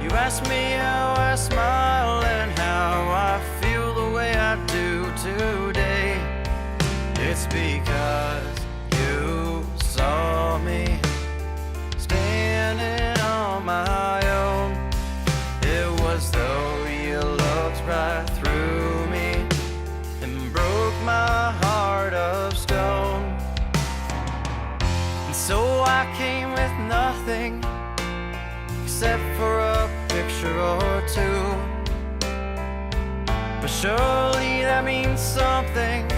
You ask me how I smile and how I feel the way I do today. It's because you saw me standing on my own. It was though you looked right through me and broke my heart of stone. And so I came with nothing except for a picture or two. But surely that means something,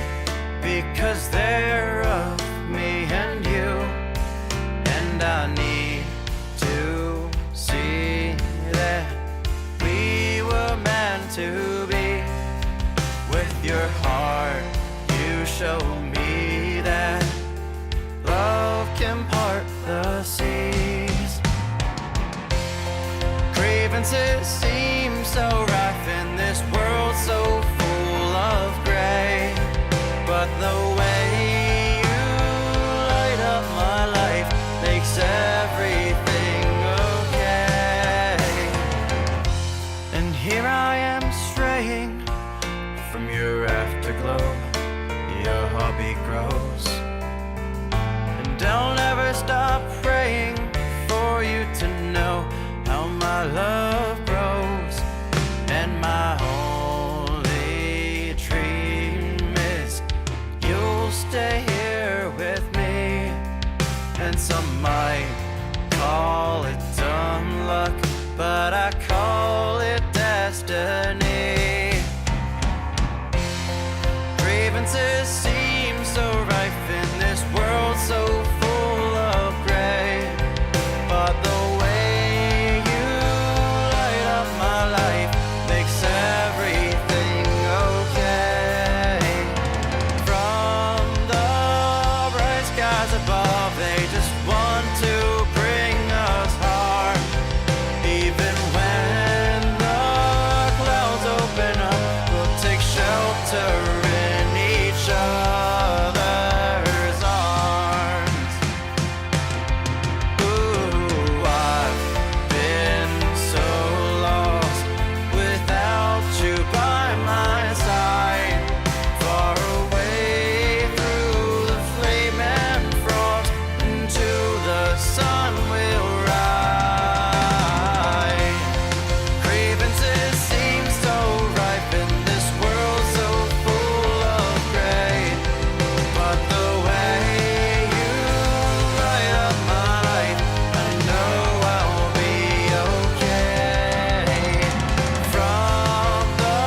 because they're of me and you. And I need to see that we were meant to be. With your heart you show me that love can part the seas. Grievances seem so rife in this world so full of gray, but the way you light up my life makes everything okay. And here I am straying from your afterglow. Your heartbeat grows, and I'll never stop praying for you to know how my love grows. And my only dream is you'll stay here with me. And some might call it dumb luck, but I call it destiny. Grievances seem so rife in this world so full of gray, but the way you light up my life makes everything okay. From the bright skies above, they just want to bring us harm. Even when the clouds open up, we'll take shelter in each other's arms. Ooh, I've been so lost without you by my side. Far away through the flame and frost, into the sun we'll ride. Grievances seem so ripe in this world so full of gray, but the way you light up my life, I know I'll be okay. From the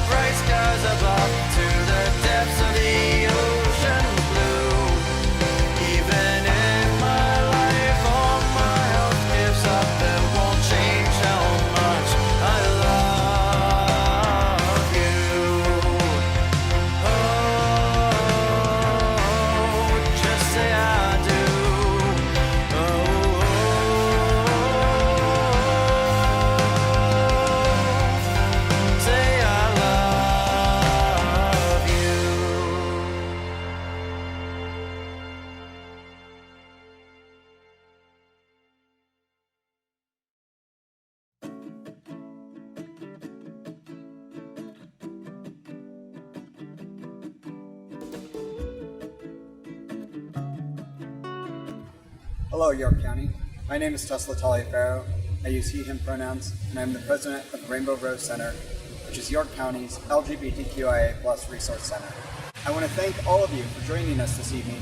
bright skies above to the depths of the ocean blue, even if my life all my health gives up, it won't change how much I love you. Oh, just say I do. Oh, say I love you. Hello, York County. My name is Taliaferro. I use he, him pronouns, and I'm the president of the Rainbow Rose Center, which is York County's LGBTQIA+ resource center. I want to thank all of you for joining us this evening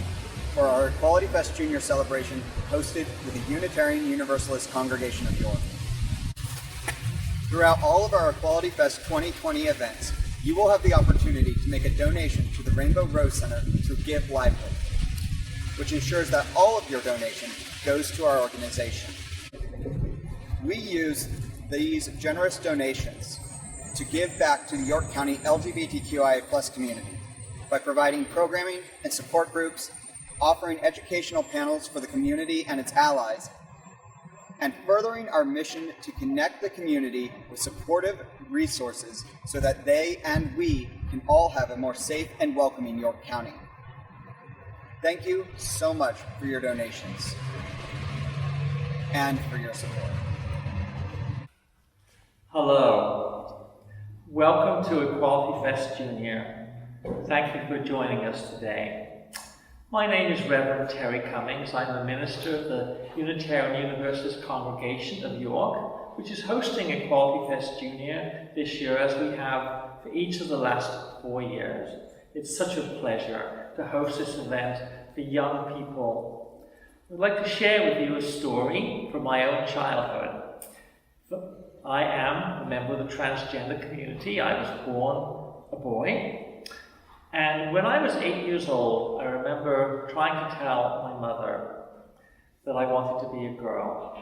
for our Equality Fest Junior celebration hosted with the Unitarian Universalist congregation of York. Throughout all of our Equality Fest 2020 events, you will have the opportunity to make a donation to the Rainbow Rose Center through Give Lively, which ensures that all of your donation goes to our organization. We use these generous donations to give back to the York County LGBTQIA+ community by providing programming and support groups, offering educational panels for the community and its allies, and furthering our mission to connect the community with supportive resources so that they and we can all have a more safe and welcoming York County. Thank you so much for your donations and for your support. Hello. Welcome to Equality Fest Junior. Thank you for joining us today. My name is Reverend Cummings. I'm the minister of the Unitarian Universalist congregation of York, which is hosting Equality Fest Junior this year, as we have for each of the last 4 years. It's such a pleasure to host this event for young people. I'd like to share with you a story from my own childhood. I am a member of the transgender community. I was born a boy. And when I was 8 years old, I remember trying to tell my mother that I wanted to be a girl.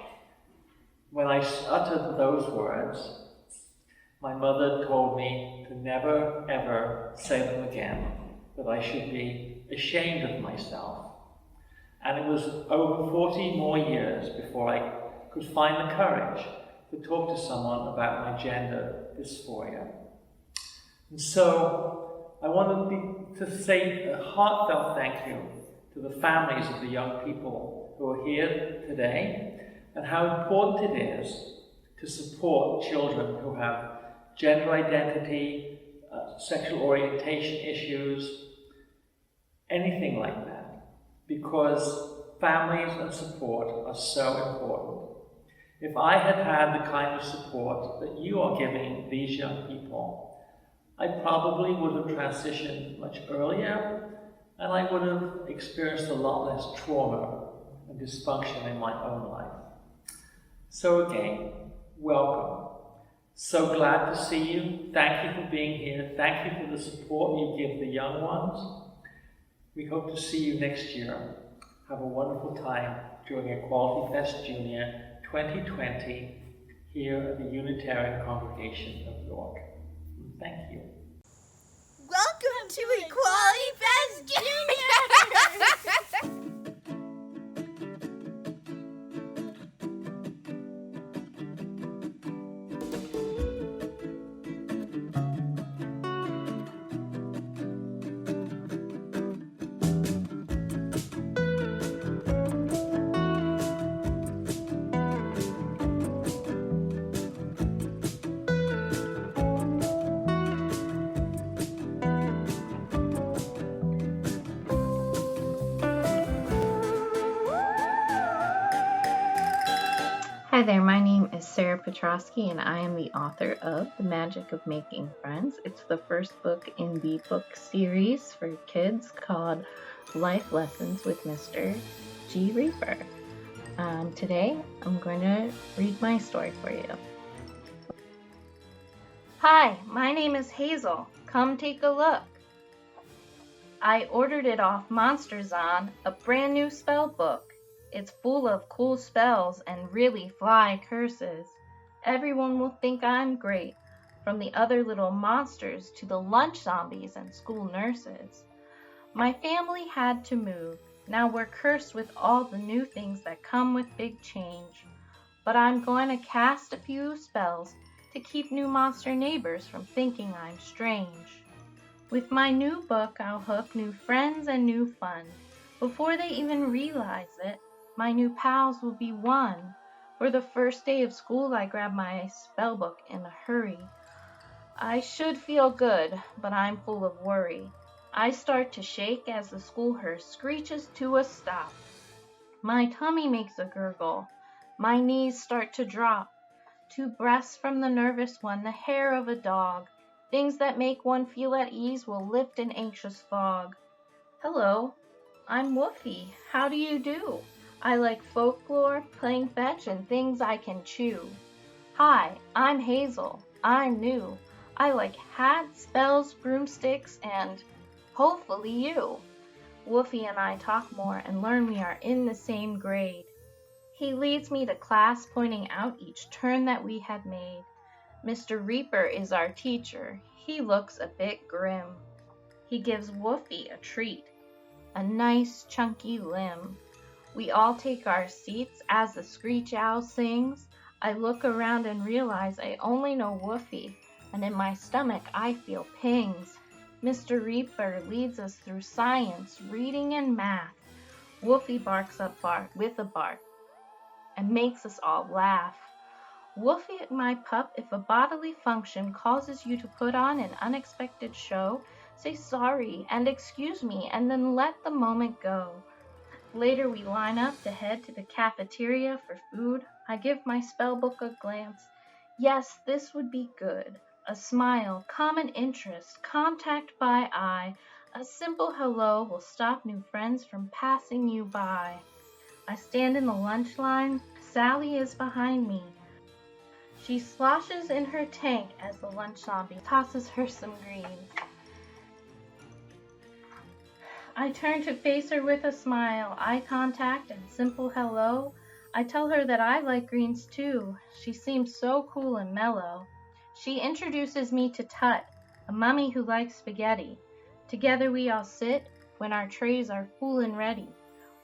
When I uttered those words, my mother told me to never, ever say them again, that I should be ashamed of myself. And it was over 40 more years before I could find the courage to talk to someone about my gender dysphoria. And so I wanted to say a heartfelt thank you to the families of the young people who are here today, and how important it is to support children who have gender identity, sexual orientation issues, anything like that, because families and support are so important. If I had had the kind of support that you are giving these young people, I probably would have transitioned much earlier, and I would have experienced a lot less trauma and dysfunction in my own life. So again, welcome. So glad to see you. Thank you for being here. Thank you for the support you give the young ones. We hope to see you next year. Have a wonderful time during Equality Fest Junior 2020 here at the Unitarian Congregation of York. Thank you. Welcome to Equality Fest Junior! Hi there, my name is Sarah Petrosky, and I am the author of The Magic of Making Friends. It's the first book in the book series for kids called Life Lessons with Mr. G. Reaper. Today, I'm going to read my story for you. Hi, my name is Hazel. Come take a look. I ordered it off MonsterZon, a brand new spell book. It's full of cool spells and really fly curses. Everyone will think I'm great, from the other little monsters to the lunch zombies and school nurses. My family had to move. Now we're cursed with all the new things that come with big change. But I'm going to cast a few spells to keep new monster neighbors from thinking I'm strange. With my new book, I'll hook new friends and new fun. Before they even realize it, my new pals will be won. For the first day of school, I grab my spellbook in a hurry. I should feel good, but I'm full of worry. I start to shake as the school hearse screeches to a stop. My tummy makes a gurgle. My knees start to drop. 2 breaths from the nervous one, the hair of a dog. Things that make one feel at ease will lift an anxious fog. Hello, I'm Woofy. How do you do? I like folklore, playing fetch, and things I can chew. Hi, I'm Hazel. I'm new. I like hats, spells, broomsticks, and hopefully you. Woofy and I talk more and learn we are in the same grade. He leads me to class, pointing out each turn that we had made. Mr. Reaper is our teacher. He looks a bit grim. He gives Woofy a treat, a nice chunky limb. We all take our seats as the screech owl sings. I look around and realize I only know Woofy, and in my stomach I feel pings. Mr. Reaper leads us through science, reading, and math. Woofy barks up with a bark and makes us all laugh. Wolfie, my pup, if a bodily function causes you to put on an unexpected show, say sorry and excuse me, and then let the moment go. Later we line up to head to the cafeteria for food. I give my spellbook a glance. Yes, this would be good. A smile, common interest, contact by eye, a simple hello will stop new friends from passing you by. I stand in the lunch line. Sally is behind me. She sloshes in her tank as the lunch zombie tosses her some greens. I turn to face her with a smile, eye contact, and simple hello. I tell her that I like greens too. She seems so cool and mellow. She introduces me to Tut, a mummy who likes spaghetti. Together we all sit when our trays are full and ready.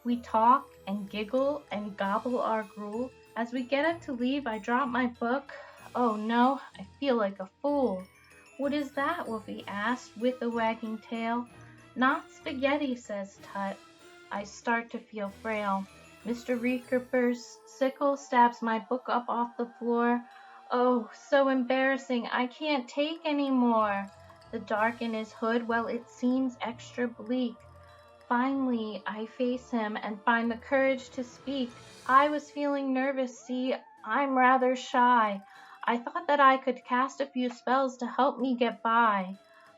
We talk and giggle and gobble our gruel. As we get up to leave, I drop my book. Oh no, I feel like a fool. What is that? Wolfie asked with a wagging tail. Not spaghetti, says Tut. I start to feel frail. Mr. Reekerper's sickle stabs my book up off the floor. Oh, so embarrassing, I can't take any more. The dark in his hood, well, it seems extra bleak. Finally, I face him and find the courage to speak. I was feeling nervous, see, I'm rather shy. I thought that I could cast a few spells to help me get by.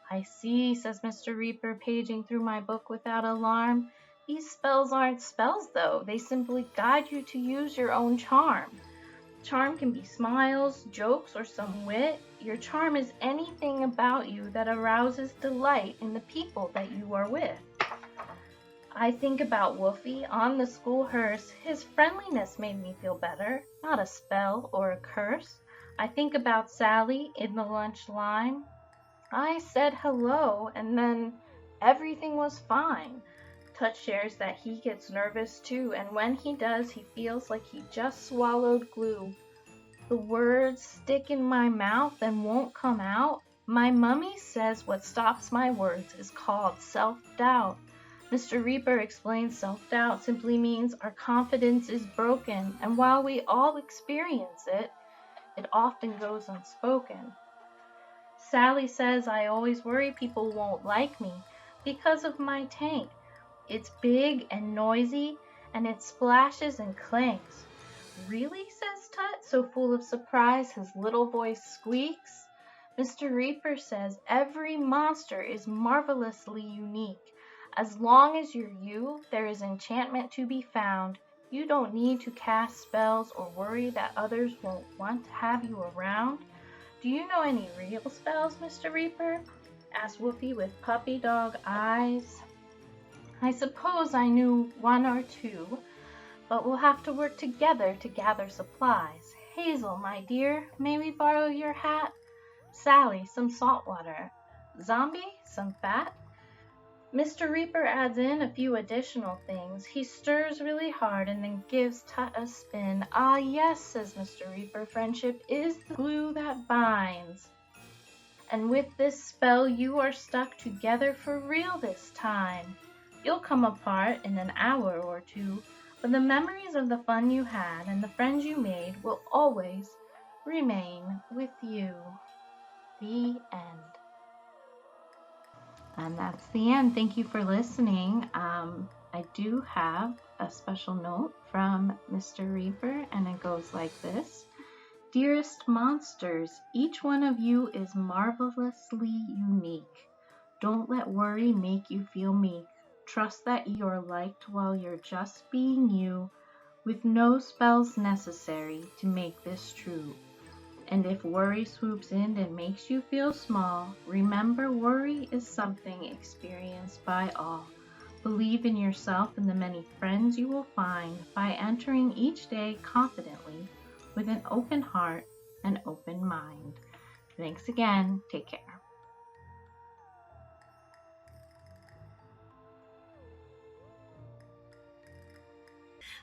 I see, says Mr. Reaper, paging through my book without alarm. These spells aren't spells, though. They simply guide you to use your own charm. Charm can be smiles, jokes, or some wit. Your charm is anything about you that arouses delight in the people that you are with. I think about Wolfie on the school hearse. His friendliness made me feel better, not a spell or a curse. I think about Sally in the lunch line. I said hello, and then everything was fine. Tut shares that he gets nervous too, and when he does, he feels like he just swallowed glue. The words stick in my mouth and won't come out. My mummy says what stops my words is called self-doubt. Mr. Reaper explains self-doubt simply means our confidence is broken, and while we all experience it, it often goes unspoken. Sally says I always worry people won't like me because of my tank. It's big and noisy, and it splashes and clanks. Really, says Tut, so full of surprise his little voice squeaks. Mr. Reaper says every monster is marvelously unique. As long as you're you, there is enchantment to be found. You don't need to cast spells or worry that others won't want to have you around. Do you know any real spells, Mr. Reaper? Asked Wolfie with puppy dog eyes. I suppose I knew one or two, but we'll have to work together to gather supplies. Hazel, my dear, may we borrow your hat? Sally, some salt water. Zombie, some fat. Mr. Reaper adds in a few additional things. He stirs really hard and then gives Tut a spin. Ah, yes, says Mr. Reaper, friendship is the glue that binds. And with this spell, you are stuck together for real this time. You'll come apart in an hour or two, but the memories of the fun you had and the friends you made will always remain with you. The end. And that's the end. Thank you for listening. I do have a special note from Mr. Reaper, and it goes like this. Dearest monsters, each one of you is marvelously unique. Don't let worry make you feel meek. Trust that you're liked while you're just being you, with no spells necessary to make this true. And if worry swoops in and makes you feel small, remember worry is something experienced by all. Believe in yourself and the many friends you will find by entering each day confidently with an open heart and open mind. Thanks again. Take care.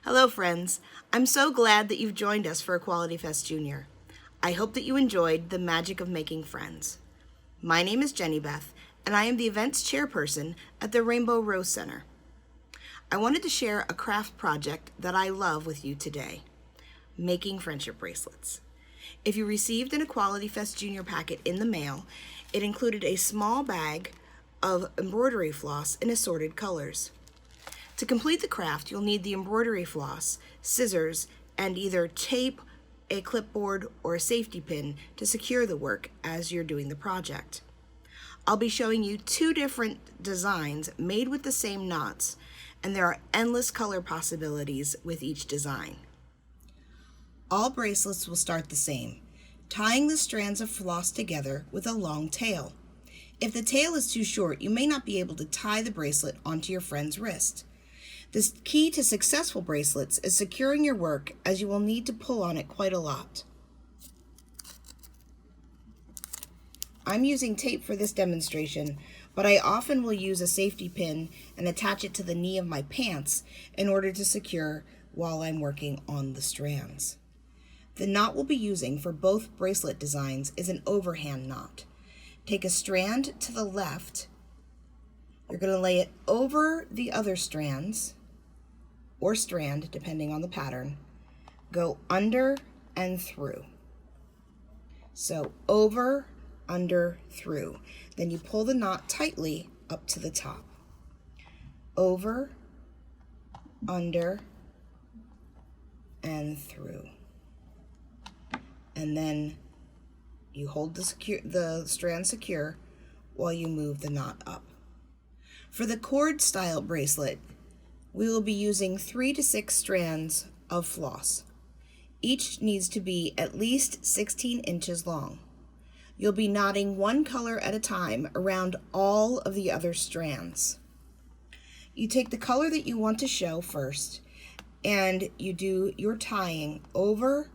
Hello, friends. I'm so glad that you've joined us for Equality Fest Junior. I hope that you enjoyed the magic of making friends. My name is Jenny Beth, and I am the events chairperson at the Rainbow Rose Center. I wanted to share a craft project that I love with you today, making friendship bracelets. If you received an Equality Fest Junior packet in the mail, it included a small bag of embroidery floss in assorted colors. To complete the craft, you'll need the embroidery floss, scissors, and either tape, a clipboard, or a safety pin to secure the work as you're doing the project. I'll be showing you 2 different designs made with the same knots, and there are endless color possibilities with each design. All bracelets will start the same, tying the strands of floss together with a long tail. If the tail is too short, you may not be able to tie the bracelet onto your friend's wrist. The key to successful bracelets is securing your work, as you will need to pull on it quite a lot. I'm using tape for this demonstration, but I often will use a safety pin and attach it to the knee of my pants in order to secure while I'm working on the strands. The knot we'll be using for both bracelet designs is an overhand knot. Take a strand to the left. You're going to lay it over the other strands, or strand, depending on the pattern. Go under and through. So over, under, through. Then you pull the knot tightly up to the top. Over, under, and through. And then you hold the strand secure while you move the knot up. For the cord style bracelet, we will be using 3 to 6 strands of floss. Each needs to be at least 16 inches long. You'll be knotting one color at a time around all of the other strands. You take the color that you want to show first, and you do your tying over,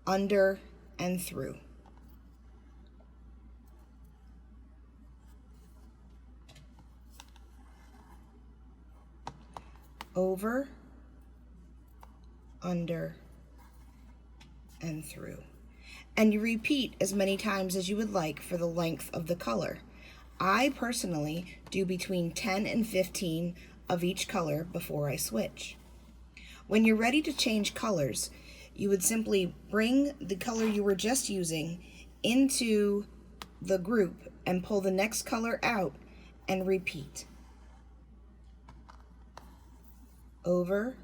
under, and through. Over, under, and through. And you repeat as many times as you would like for the length of the color. I personally do between 10 and 15 of each color before I switch. When you're ready to change colors, you would simply bring the color you were just using into the group and pull the next color out and repeat. Over,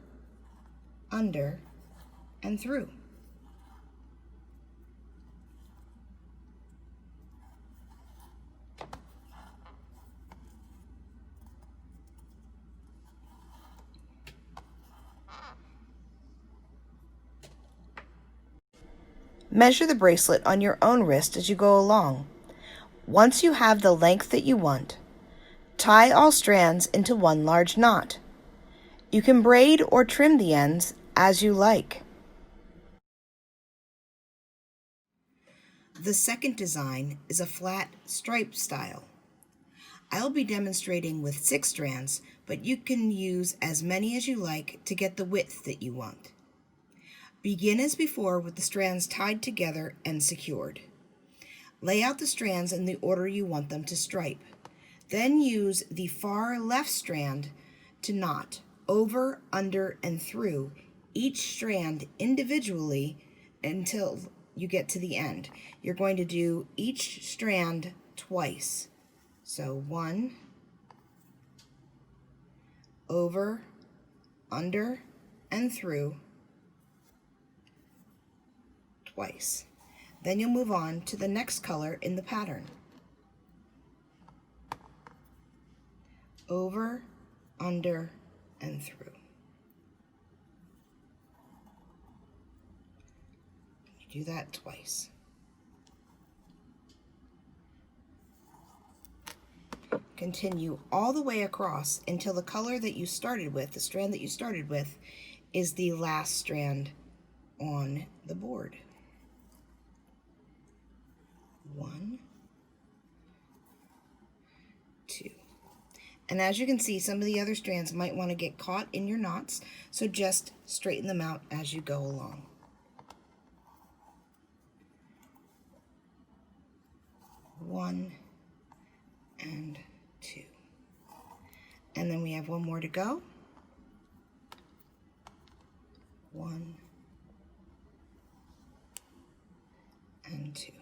under, and through. Measure the bracelet on your own wrist as you go along. Once you have the length that you want, tie all strands into one large knot. You can braid or trim the ends as you like. The second design is a flat stripe style. I'll be demonstrating with 6 strands, but you can use as many as you like to get the width that you want. Begin as before with the strands tied together and secured. Lay out the strands in the order you want them to stripe. Then use the far left strand to knot over, under, and through each strand individually until you get to the end. You're going to do each strand twice. So 1, over, under, and through twice. Then you'll move on to the next color in the pattern. Over, under, and through. You do that twice. Continue all the way across until the color that you started with, the strand that you started with, is the last strand on the board. 1, 2. And as you can see, some of the other strands might want to get caught in your knots, so just straighten them out as you go along. One and 2. And then we have one more to go. 1 2.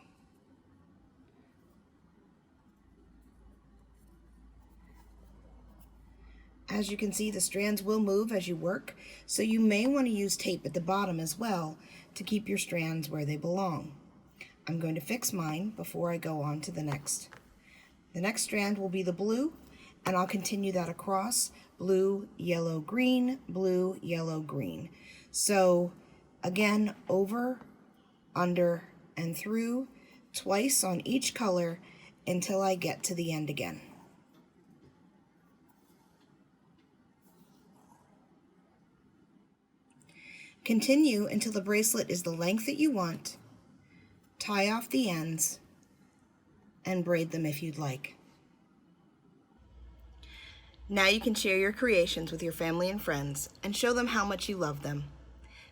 As you can see, the strands will move as you work, so you may want to use tape at the bottom as well to keep your strands where they belong. I'm going to fix mine before I go on to the next. The next strand will be the blue, and I'll continue that across: blue, yellow, green, blue, yellow, green. So again, over, under, and through, twice on each color until I get to the end again. Continue until the bracelet is the length that you want. Tie off the ends and braid them if you'd like. Now you can share your creations with your family and friends and show them how much you love them.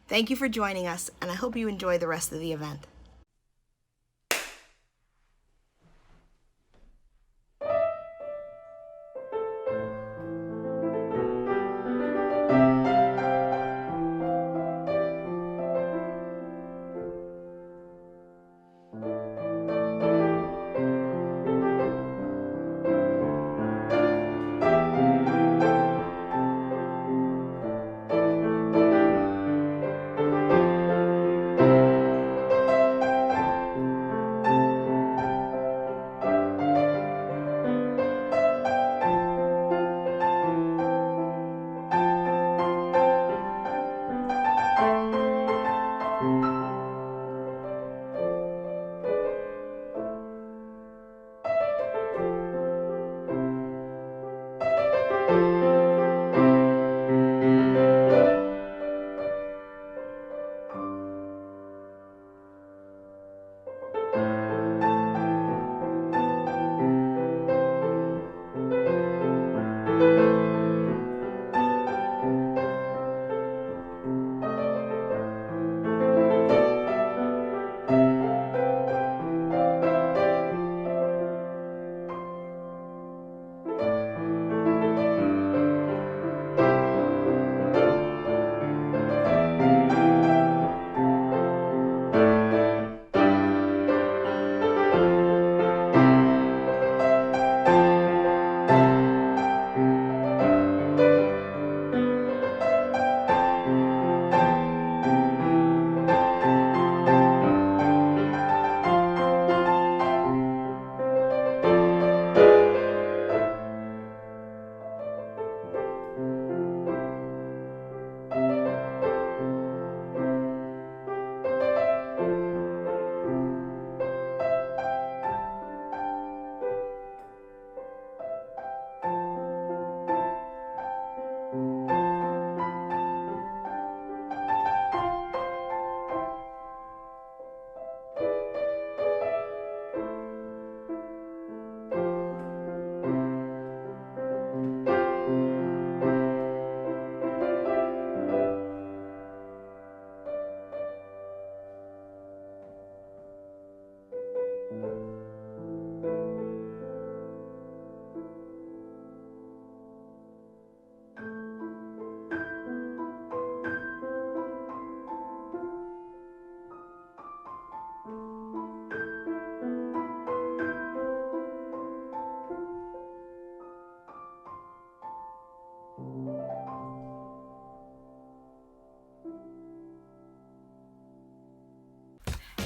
Thank you for joining us, and I hope you enjoy the rest of the event.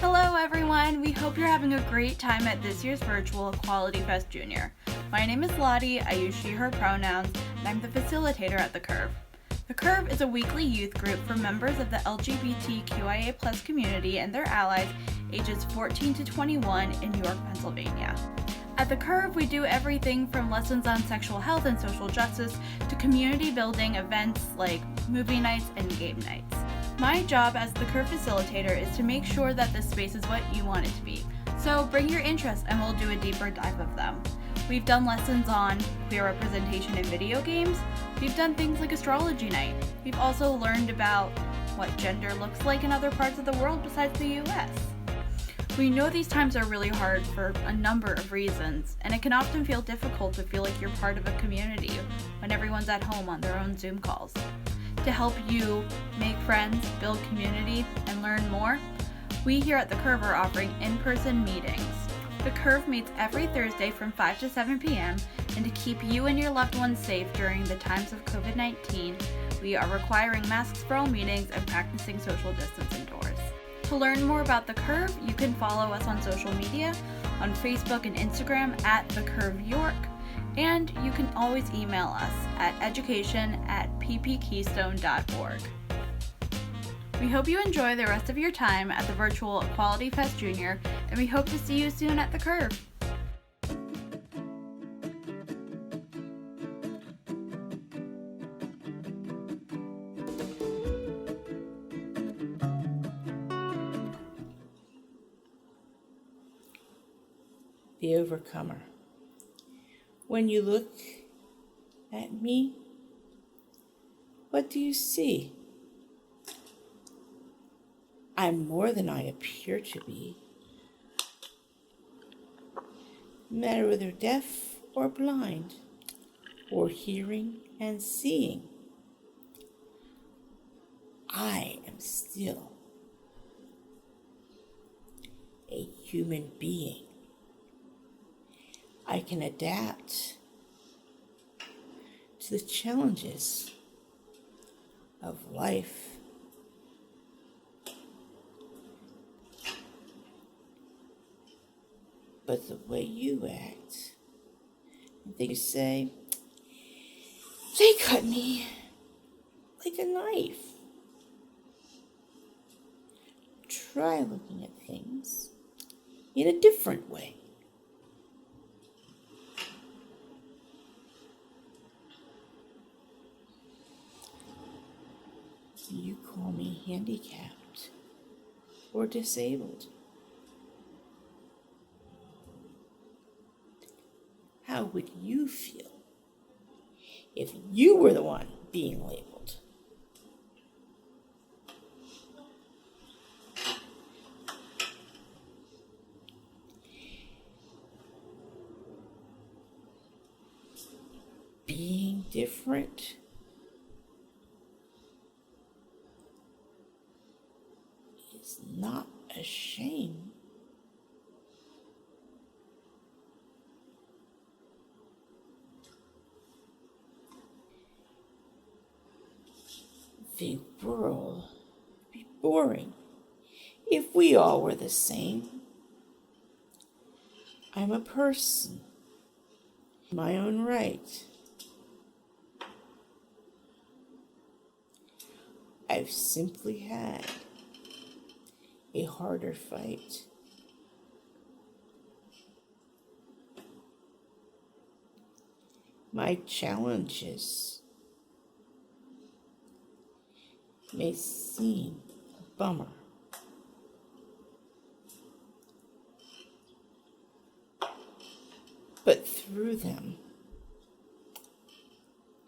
Hello everyone, we hope you're having a great time at this year's virtual Equality Fest Junior. My name is Lottie, I use she, her pronouns, and I'm the facilitator at The Curve. The Curve is a weekly youth group for members of the LGBTQIA+ community and their allies ages 14 to 21 in York, Pennsylvania. At The Curve, we do everything from lessons on sexual health and social justice to community building events like movie nights and game nights. My job as the Curve facilitator is to make sure that this space is what you want it to be. So bring your interests and we'll do a deeper dive of them. We've done lessons on queer representation in video games. We've done things like astrology night. We've also learned about what gender looks like in other parts of the world besides the US. We know these times are really hard for a number of reasons, and it can often feel difficult to feel like you're part of a community when everyone's at home on their own Zoom calls. To help you make friends, build community, and learn more, We here at the Curve are offering in-person meetings. The Curve meets every Thursday from 5 to 7 p.m. and to keep you and your loved ones safe during the times of COVID-19, we are requiring masks for all meetings and practicing social distance indoors. To learn more about the Curve, you can follow us on social media, on Facebook and Instagram at The Curve York, and you can always email us at education@ppkeystone.org. We hope you enjoy the rest of your time at the virtual Equality Fest Junior, and we hope to see you soon at the Curve. The overcomer. When you look at me, what do you see? I'm more than I appear to be. No matter whether deaf or blind, or hearing and seeing, I am still a human being. I can adapt to the challenges of life. But the way you act, and things you say, they cut me like a knife. Try looking at things in a different way. You call me handicapped or disabled. How would you feel if you were the one being labeled? Being different is not a shame. The world would be boring if we all were the same. I'm a person, in my own right. I've simply had a harder fight. My challenges may seem a bummer, but through them,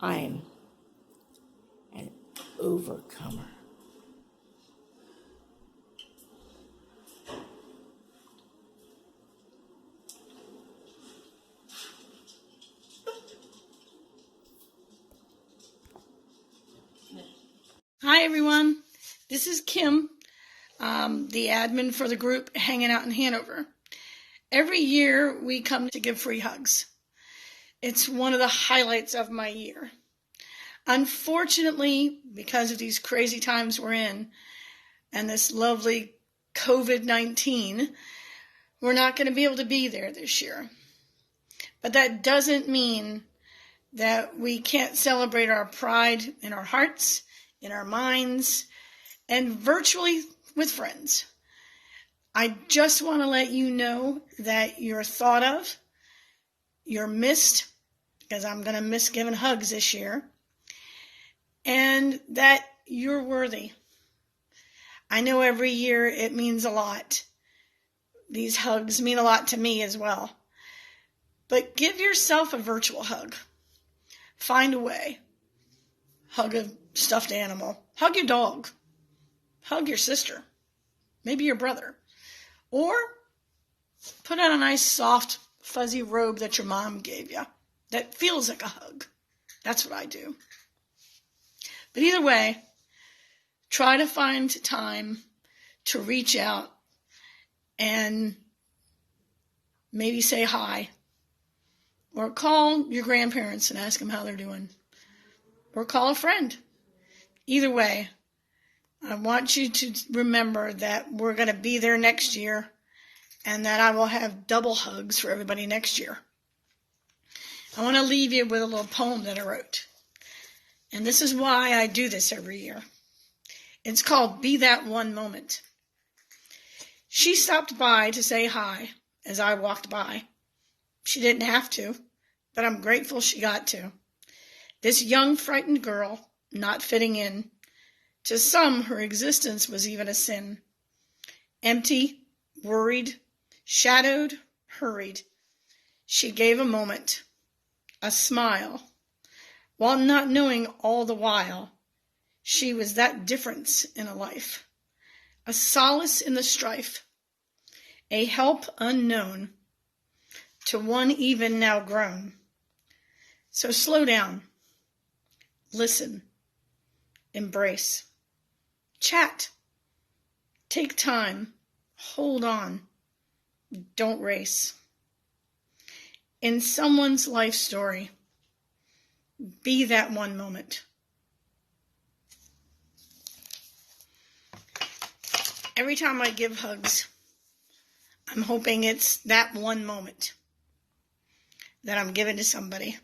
I'm an overcomer. Hi everyone, this is Kim, the admin for the group hanging out in Hanover. Every year we come to give free hugs. It's one of the highlights of my year. Unfortunately, because of these crazy times we're in and this lovely COVID-19, we're not going to be able to be there this year. But that doesn't mean that we can't celebrate our pride in our hearts, in our minds, and virtually with friends. I just want to let you know that you're thought of, you're missed, because I'm going to miss giving hugs this year, and that you're worthy. I know every year it means a lot. These hugs mean a lot to me as well. But give yourself a virtual hug. Find a way. Hug a stuffed animal. Hug your dog. Hug your sister. Maybe your brother. Or put on a nice, soft, fuzzy robe that your mom gave you that feels like a hug. That's what I do. But either way, try to find time to reach out and maybe say hi. Or call your grandparents and ask them how they're doing. Or call a friend. Either way, I want you to remember that we're going to be there next year and that I will have double hugs for everybody next year. I want to leave you with a little poem that I wrote. And this is why I do this every year. It's called Be That One Moment. She stopped by to say hi as I walked by. She didn't have to, but I'm grateful she got to. This young, frightened girl, not fitting in. To some, her existence was even a sin. Empty, worried, shadowed, hurried. She gave a moment, a smile, while not knowing all the while she was that difference in a life, a solace in the strife, a help unknown to one even now grown. So slow down, listen, embrace, chat, take time, hold on, don't race. In someone's life story, be that one moment. Every time I give hugs, I'm hoping it's that one moment that I'm giving to somebody.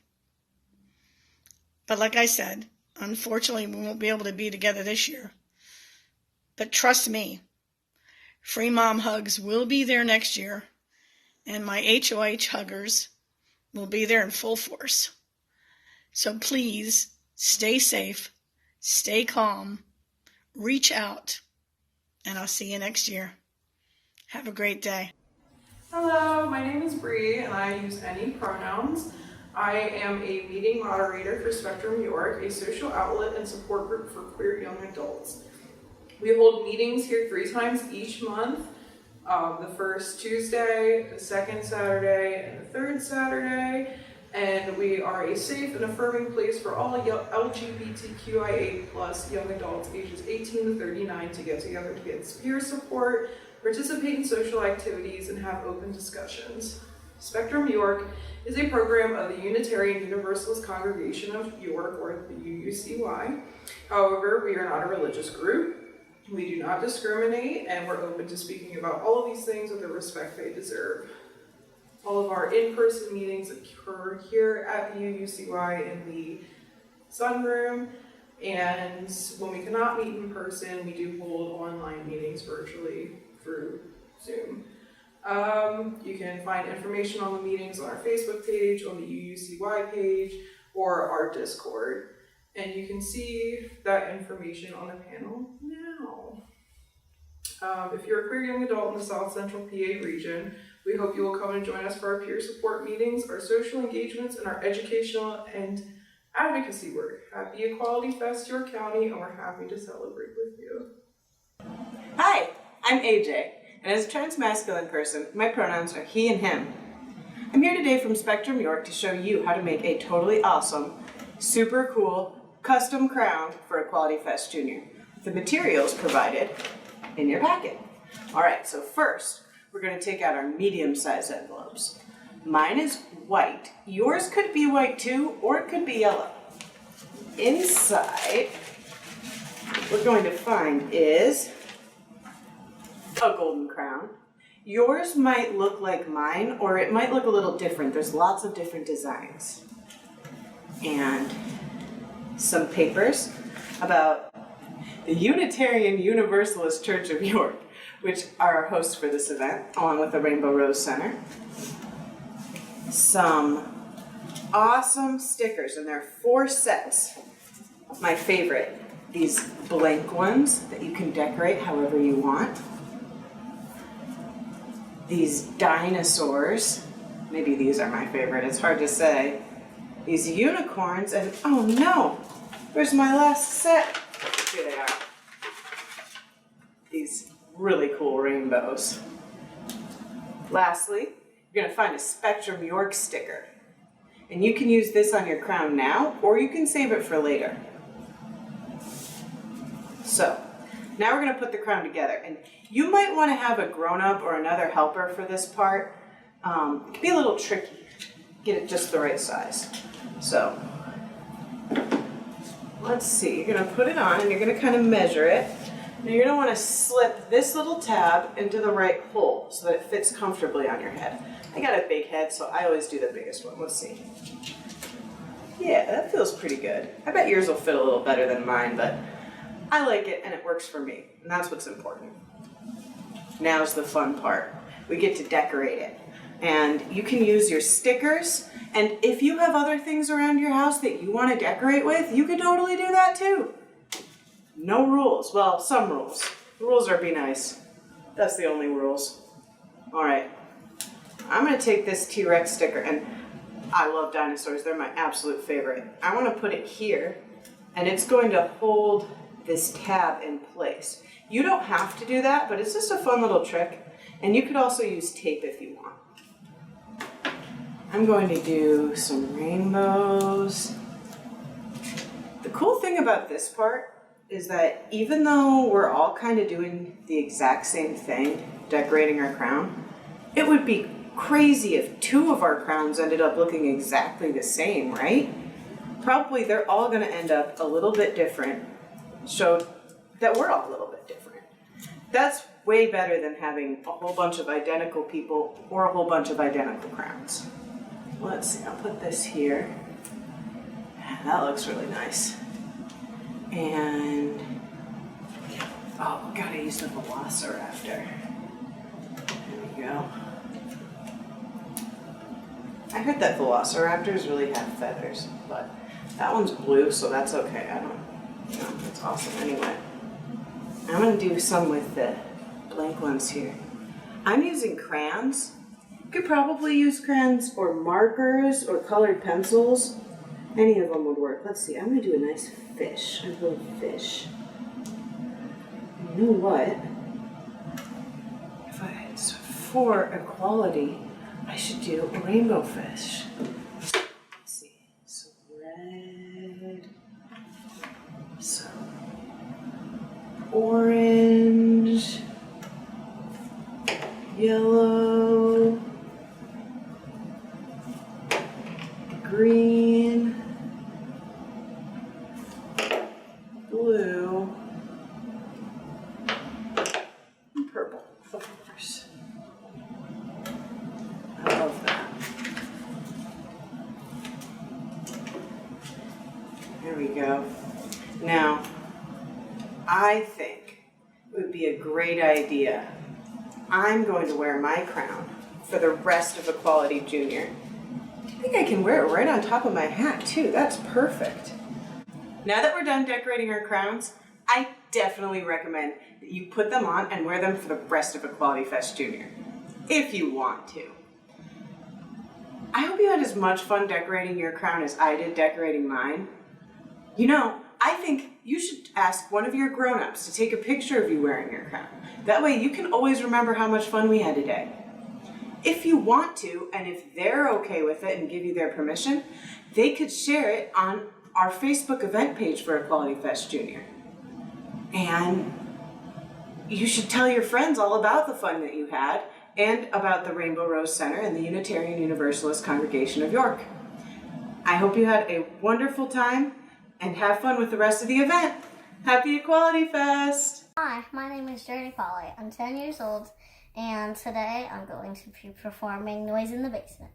But like I said, unfortunately, we won't be able to be together this year. But trust me, Free Mom Hugs will be there next year, and my HOH huggers will be there in full force. So please stay safe, stay calm, reach out, and I'll see you next year. Have a great day. Hello, my name is Bree and I use any pronouns. I am a meeting moderator for Spectrum York, a social outlet and support group for queer young adults. We hold meetings here 3 times each month, the first Tuesday, the second Saturday, and the third Saturday. And we are a safe and affirming place for all LGBTQIA+ young adults ages 18 to 39 to get together to get peer support, participate in social activities, and have open discussions. Spectrum York is a program of the Unitarian Universalist Congregation of York, or the UUCY. However, we are not a religious group. We do not discriminate, and we're open to speaking about all of these things with the respect they deserve. All of our in-person meetings occur here at the UUCY in the sunroom, and when we cannot meet in person, we do hold online meetings virtually through Zoom. You can find information on the meetings on our Facebook page, on the UUCY page, or our Discord. And you can see that information on the panel now. If you're a queer young adult in the South Central PA region, we hope you will come and join us for our peer support meetings, our social engagements, and our educational and advocacy work. Happy Equality Fest, York County, and we're happy to celebrate with you. Hi, I'm AJ, and as a trans-masculine person, my pronouns are he and him. I'm here today from Spectrum York to show you how to make a totally awesome, super cool, custom crown for Equality Fest Junior, with the materials provided in your packet. All right, so first, we're going to take out our medium-sized envelopes. Mine is white. Yours could be white too, or it could be yellow. Inside, what we're going to find is a golden crown. Yours might look like mine, or it might look a little different. There's lots of different designs. And some papers about the Unitarian Universalist Church of York, which are our hosts for this event, along with the Rainbow Rose Center. Some awesome stickers, and there are 4 sets. My favorite, these blank ones that you can decorate however you want. These dinosaurs, maybe these are my favorite, it's hard to say. These unicorns, and oh no, where's my last set? Here they are. These really cool rainbows. Lastly, you're going to find a Spectrum York sticker. And you can use this on your crown now, or you can save it for later. So, now we're going to put the crown together. And You might want to have a grown-up or another helper for this part. It can be a little tricky. Get it just the right size. So, let's see. You're going to put it on and you're going to kind of measure it. Now you're going to want to slip this little tab into the right hole so that it fits comfortably on your head. I got a big head, so I always do the biggest one. Let's see. Yeah, that feels pretty good. I bet yours will fit a little better than mine, but I like it and it works for me, and that's what's important. Now's the fun part. We get to decorate it. And you can use your stickers, and if you have other things around your house that you want to decorate with, you can totally do that too. No rules. Well, some rules. The rules are be nice. That's the only rules. All right. I'm going to take this T-Rex sticker, and I love dinosaurs. They're my absolute favorite. I want to put it here, and it's going to hold this tab in place. You don't have to do that, but it's just a fun little trick. And you could also use tape if you want. I'm going to do some rainbows. The cool thing about this part is that even though we're all kind of doing the exact same thing, decorating our crown, it would be crazy if two of our crowns ended up looking exactly the same, right? Probably they're all going to end up a little bit different, show that we're all a little bit different. That's way better than having a whole bunch of identical people or a whole bunch of identical crowns. Let's see, I'll put this here. That looks really nice. And, oh, gotta use the Velociraptor. There we go. I heard that Velociraptors really have feathers, but that one's blue, so that's okay. That's awesome. Anyway, I'm gonna do some with the blank ones here. I'm using crayons. You could probably use crayons or markers or colored pencils. Any of them would work. Let's see, I'm gonna do a nice fish, a little fish. You know what? For equality, I should do a rainbow fish. Let's see, some red, some orange, yellow, green, blue, and purple, of course. I love that. There we go. Now, I think it would be a great idea. I'm going to wear my crown for the rest of Equality Junior. I think I can wear it right on top of my hat too. That's perfect. Now that we're done decorating our crowns, I definitely recommend that you put them on and wear them for the rest of Equality Fest Junior, if you want to. I hope you had as much fun decorating your crown as I did decorating mine. You know, I think you should ask one of your grown-ups to take a picture of you wearing your crown. That way you can always remember how much fun we had today. If you want to, and if they're okay with it and give you their permission, they could share it on our Facebook event page for Equality Fest Junior. And you should tell your friends all about the fun that you had and about the Rainbow Rose Center and the Unitarian Universalist Congregation of York. I hope you had a wonderful time and have fun with the rest of the event. Happy Equality Fest! Hi, my name is Jerry Polly. I'm 10 years old, and today I'm going to be performing Noise in the Basement.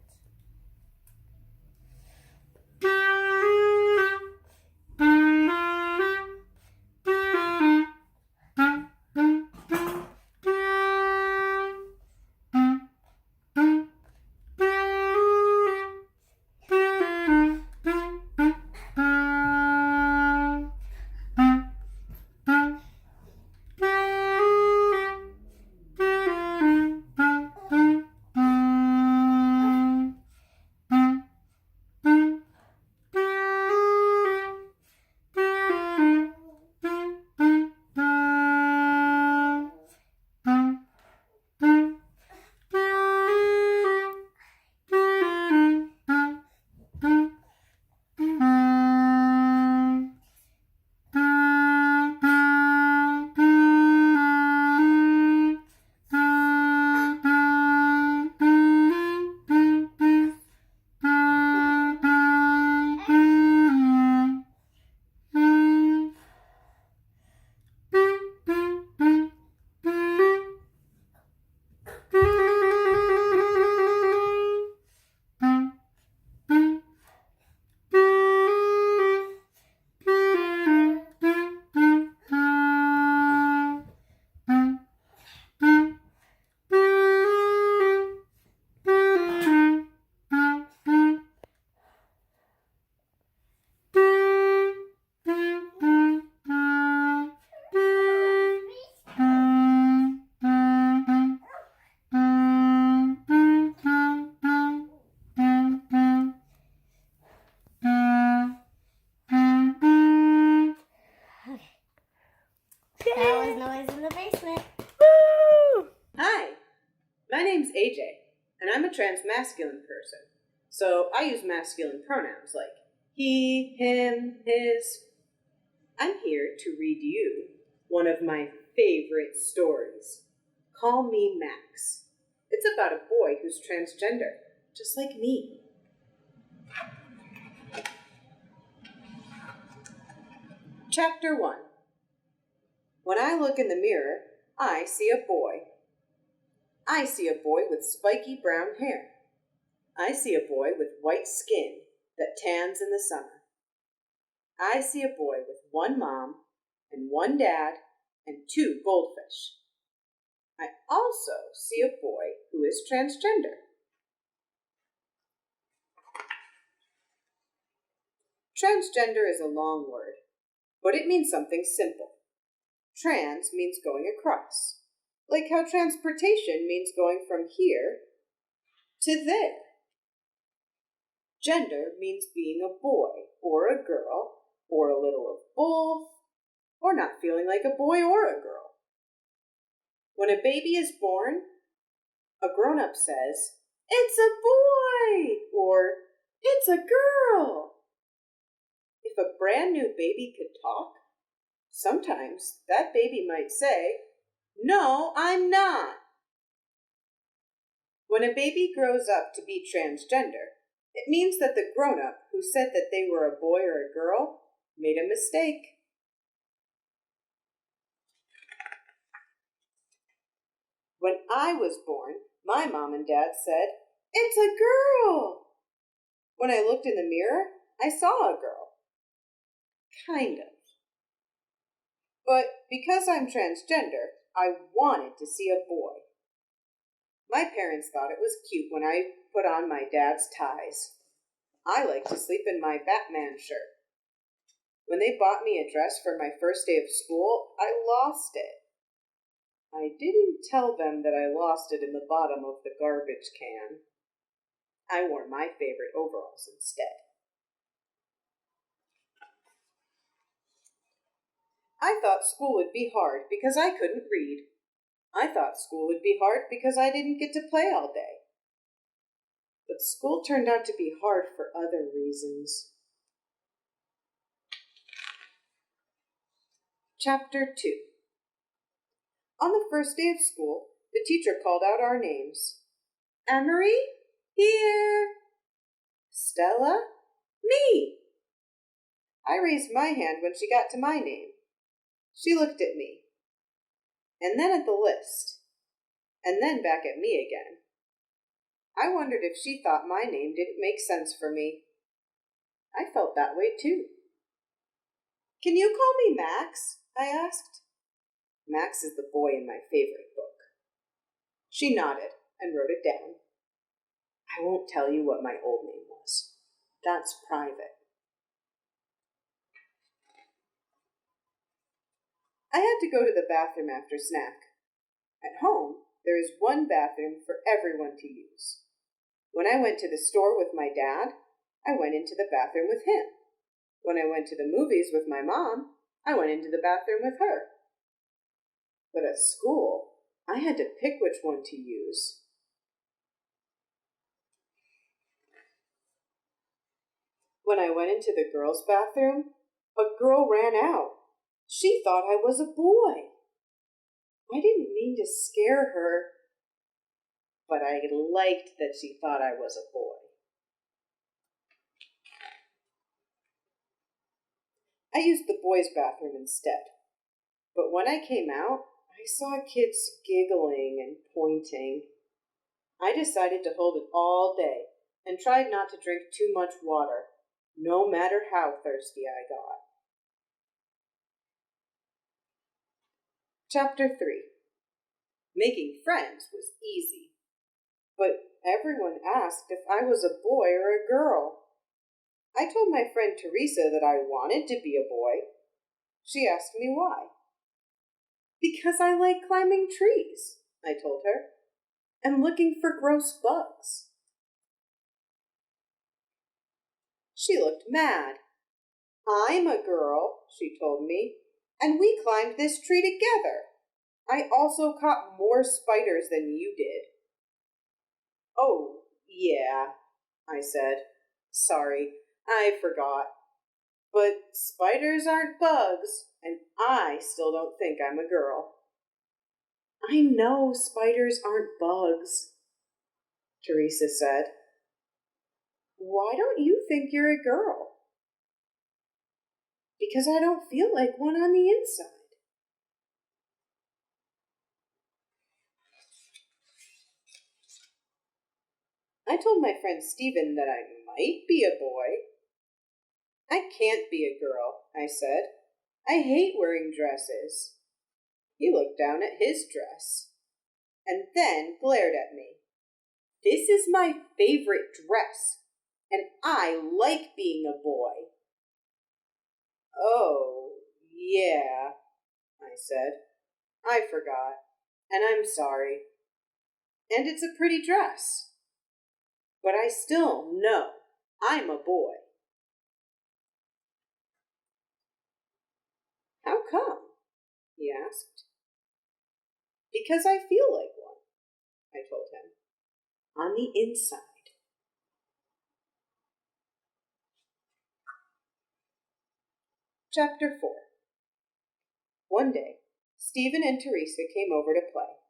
AJ, and I'm a transmasculine person, so I use masculine pronouns like he, him, his. I'm here to read you one of my favorite stories. Call Me Max. It's about a boy who's transgender, just like me. Chapter 1. When I look in the mirror, I see a boy. I see a boy with spiky brown hair. I see a boy with white skin that tans in the summer. I see a boy with one mom and one dad and 2 goldfish. I also see a boy who is transgender. Transgender is a long word, but it means something simple. Trans means going across, like how transportation means going from here to there. Gender means being a boy or a girl, or a little of both, or not feeling like a boy or a girl. When a baby is born, a grown-up says, "It's a boy," or "It's a girl." If a brand new baby could talk, sometimes that baby might say, "No, I'm not." When a baby grows up to be transgender, it means that the grown-up who said that they were a boy or a girl made a mistake. When I was born, my mom and dad said, "It's a girl." When I looked in the mirror, I saw a girl. Kind of. But because I'm transgender, I wanted to see a boy. My parents thought it was cute when I put on my dad's ties. I like to sleep in my Batman shirt. When they bought me a dress for my first day of school, I lost it. I didn't tell them that I lost it in the bottom of the garbage can. I wore my favorite overalls instead. I thought school would be hard because I couldn't read. I thought school would be hard because I didn't get to play all day. But school turned out to be hard for other reasons. Chapter 2. On the first day of school, the teacher called out our names. Emery? Here. Stella? Me. I raised my hand when she got to my name. She looked at me, and then at the list, and then back at me again. I wondered if she thought my name didn't make sense for me. I felt that way too. "Can you call me Max?" I asked. Max is the boy in my favorite book. She nodded and wrote it down. I won't tell you what my old name was. That's private. I had to go to the bathroom after snack. At home, there is one bathroom for everyone to use. When I went to the store with my dad, I went into the bathroom with him. When I went to the movies with my mom, I went into the bathroom with her. But at school, I had to pick which one to use. When I went into the girls' bathroom, a girl ran out. She thought I was a boy. I didn't mean to scare her, but I liked that she thought I was a boy. I used the boys' bathroom instead, but when I came out, I saw kids giggling and pointing. I decided to hold it all day and tried not to drink too much water, no matter how thirsty I got. Chapter 3. Making friends was easy, but everyone asked if I was a boy or a girl. I told my friend Teresa that I wanted to be a boy. She asked me why. "Because I like climbing trees," I told her, "and looking for gross bugs." She looked mad. "I'm a girl," she told me, "and we climbed this tree together. I also caught more spiders than you did." Yeah, I said. Sorry, I forgot. But spiders aren't bugs, and I still don't think I'm a girl. I know spiders aren't bugs, Teresa said. Why don't you think you're a girl? Because I don't feel like one on the inside. I told my friend Stephen that I might be a boy. I can't be a girl, I said. I hate wearing dresses. He looked down at his dress and then glared at me. This is my favorite dress, and I like being a boy. Oh, yeah, I said. I forgot, and I'm sorry. And it's a pretty dress. But I still know I'm a boy. How come? He asked. Because I feel like one, I told him. On the inside. Chapter 4. One day, Stephen and Teresa came over to play.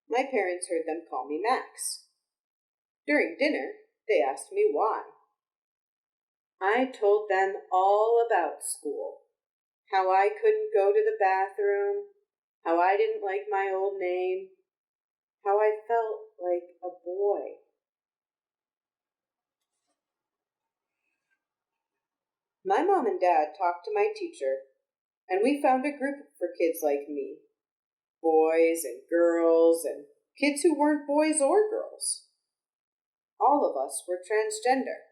My parents heard them call me Max. During dinner, they asked me why. I told them all about school. How I couldn't go to the bathroom, how I didn't like my old name, how I felt like a boy. My mom and dad talked to my teacher, and we found a group for kids like me. Boys and girls, and kids who weren't boys or girls. All of us were transgender.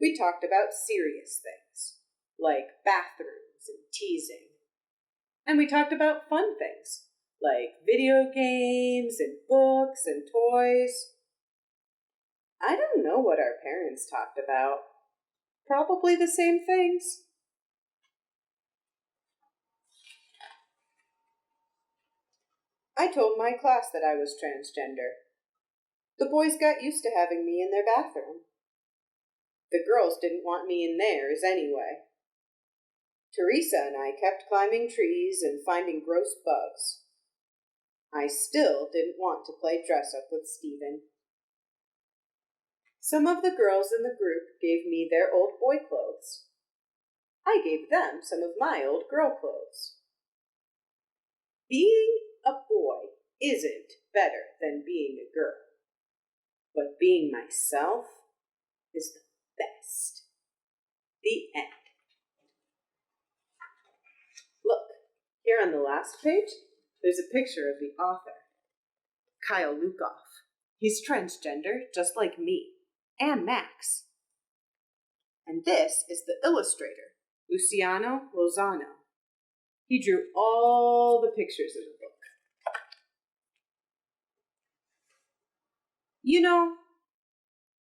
We talked about serious things, like bathrooms and teasing. And we talked about fun things, like video games and books and toys. I don't know what our parents talked about. Probably the same things. I told my class that I was transgender. The boys got used to having me in their bathroom. The girls didn't want me in theirs anyway. Teresa and I kept climbing trees and finding gross bugs. I still didn't want to play dress-up with Stephen. Some of the girls in the group gave me their old boy clothes. I gave them some of my old girl clothes. Being a boy isn't better than being a girl. But being myself is the best. The end. Look, here on the last page, there's a picture of the author, Kyle Lukoff. He's transgender, just like me, and Max. And this is the illustrator, Luciano Lozano. He drew all the pictures in the book. You know,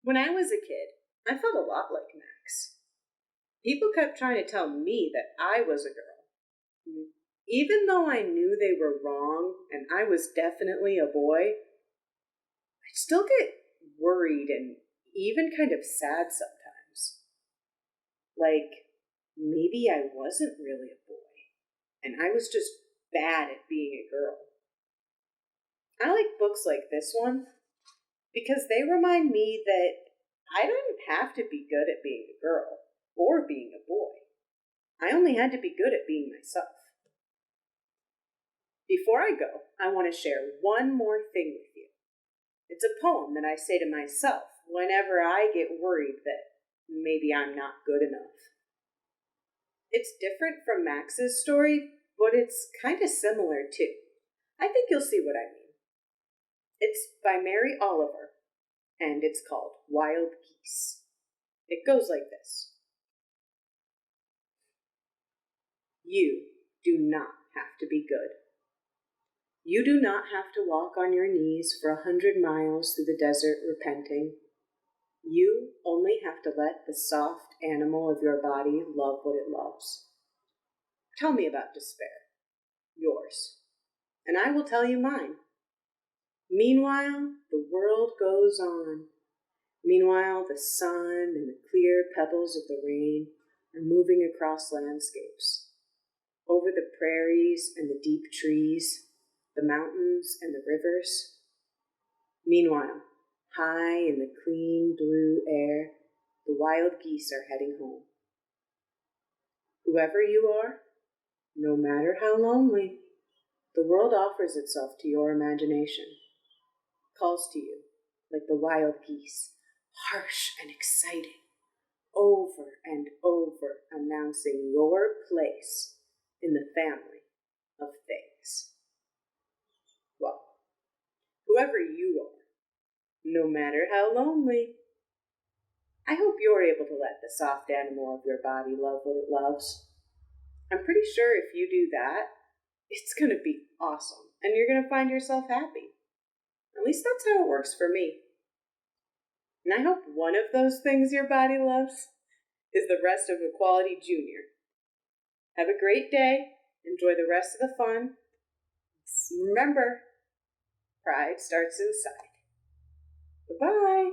when I was a kid, I felt a lot like Max. People kept trying to tell me that I was a girl. Even though I knew they were wrong and I was definitely a boy, I'd still get worried and even kind of sad sometimes. Like, maybe I wasn't really a boy, and I was just bad at being a girl. I like books like this one because they remind me that I didn't have to be good at being a girl or being a boy. I only had to be good at being myself. Before I go, I want to share one more thing with you. It's a poem that I say to myself whenever I get worried that maybe I'm not good enough. It's different from Max's story, but it's kind of similar too. I think you'll see what I mean. It's by Mary Oliver, and it's called Wild Geese. It goes like this. You do not have to be good. You do not have to walk on your knees for 100 miles through the desert repenting. You only have to let the soft animal of your body love what it loves. Tell me about despair, yours, and I will tell you mine. Meanwhile, the world goes on, Meanwhile, the sun and the clear pebbles of the rain are moving across landscapes, over the prairies and the deep trees, the mountains and the rivers. Meanwhile, high in the clean blue air, the wild geese are heading home. Whoever you are, no matter how lonely, the world offers itself to your imagination, calls to you like the wild geese, harsh and exciting, over and over announcing your place in the family of things. Well, whoever you are, no matter how lonely, I hope you're able to let the soft animal of your body love what it loves. I'm pretty sure if you do that, it's going to be awesome, and you're going to find yourself happy. At least that's how it works for me. And I hope one of those things your body loves is the rest of Equality Junior. Have a great day. Enjoy the rest of the fun. Remember, pride starts inside. Goodbye.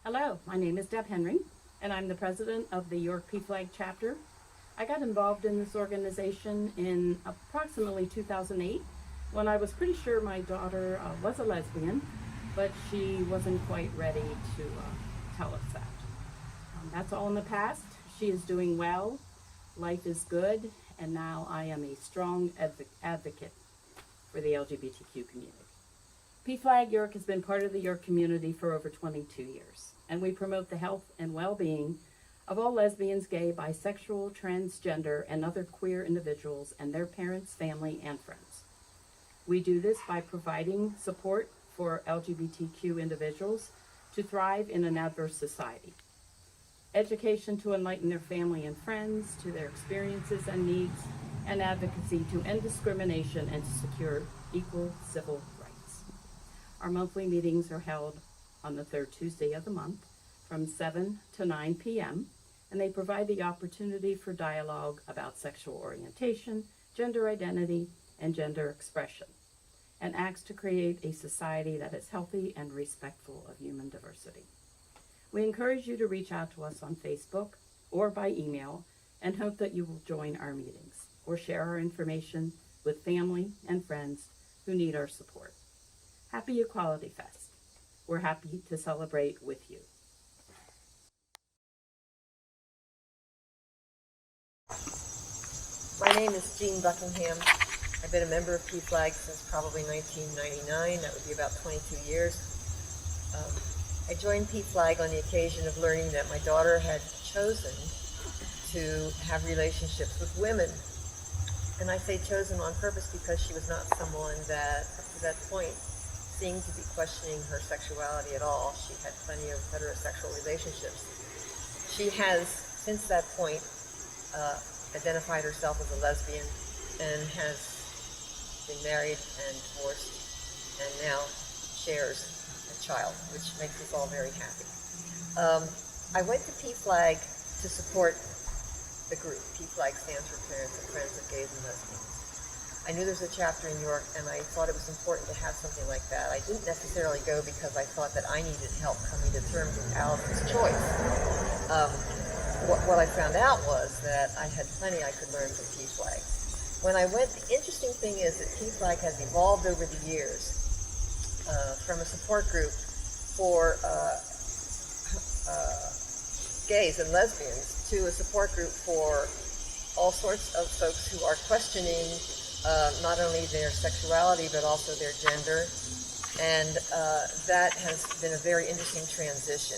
Hello, my name is Deb Henry, and I'm the president of the York PFLAG chapter. I got involved in this organization in approximately 2008 when I was pretty sure my daughter was a lesbian, but she wasn't quite ready to tell us that. That's all in the past. She is doing well, life is good, and now I am a strong advocate for the LGBTQ community. PFLAG York has been part of the York community for over 22 years, and we promote the health and well-being of all lesbians, gay, bisexual, transgender, and other queer individuals and their parents, family, and friends. We do this by providing support for LGBTQ individuals to thrive in an adverse society, education to enlighten their family and friends to their experiences and needs, and advocacy to end discrimination and to secure equal civil rights. Our monthly meetings are held on the third Tuesday of the month from 7 to 9 p.m., and they provide the opportunity for dialogue about sexual orientation, gender identity, and gender expression, and acts to create a society that is healthy and respectful of human diversity. We encourage you to reach out to us on Facebook or by email and hope that you will join our meetings or share our information with family and friends who need our support. Happy Equality Fest. We're happy to celebrate with you. My name is Jean Buckingham. I've been a member of PFLAG since probably 1999. That would be about 22 years. I joined PFLAG on the occasion of learning that my daughter had chosen to have relationships with women. And I say chosen on purpose because she was not someone that, up to that point, seemed to be questioning her sexuality at all. She had plenty of heterosexual relationships. She has, since that point, identified herself as a lesbian and has been married and divorced and now shares a child, which makes us all very happy. I went to PFLAG to support the group. PFLAG stands for Parents and Friends of Gays and Lesbians. I knew there was a chapter in York, and I thought it was important to have something like that. I didn't necessarily go because I thought that I needed help coming to terms with Alice's choice. What I found out was that I had plenty I could learn from PFLAG. When I went, the interesting thing is that PFLAG has evolved over the years from a support group for gays and lesbians to a support group for all sorts of folks who are questioning not only their sexuality but also their gender, and that has been a very interesting transition.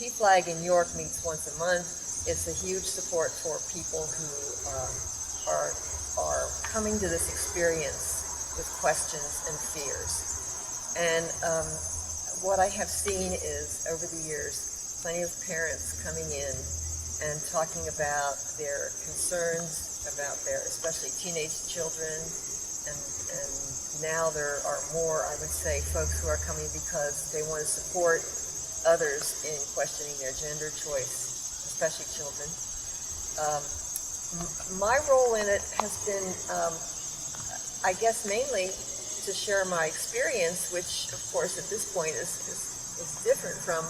PFLAG in York meets once a month. It's a huge support for people who are coming to this experience with questions and fears. And what I have seen is, over the years, plenty of parents coming in and talking about their concerns about their, especially teenage children, and now there are more, I would say, folks who are coming because they want to support others in questioning their gender choice, especially children. My role in it has been, I guess, mainly to share my experience, which, of course, at this point is different from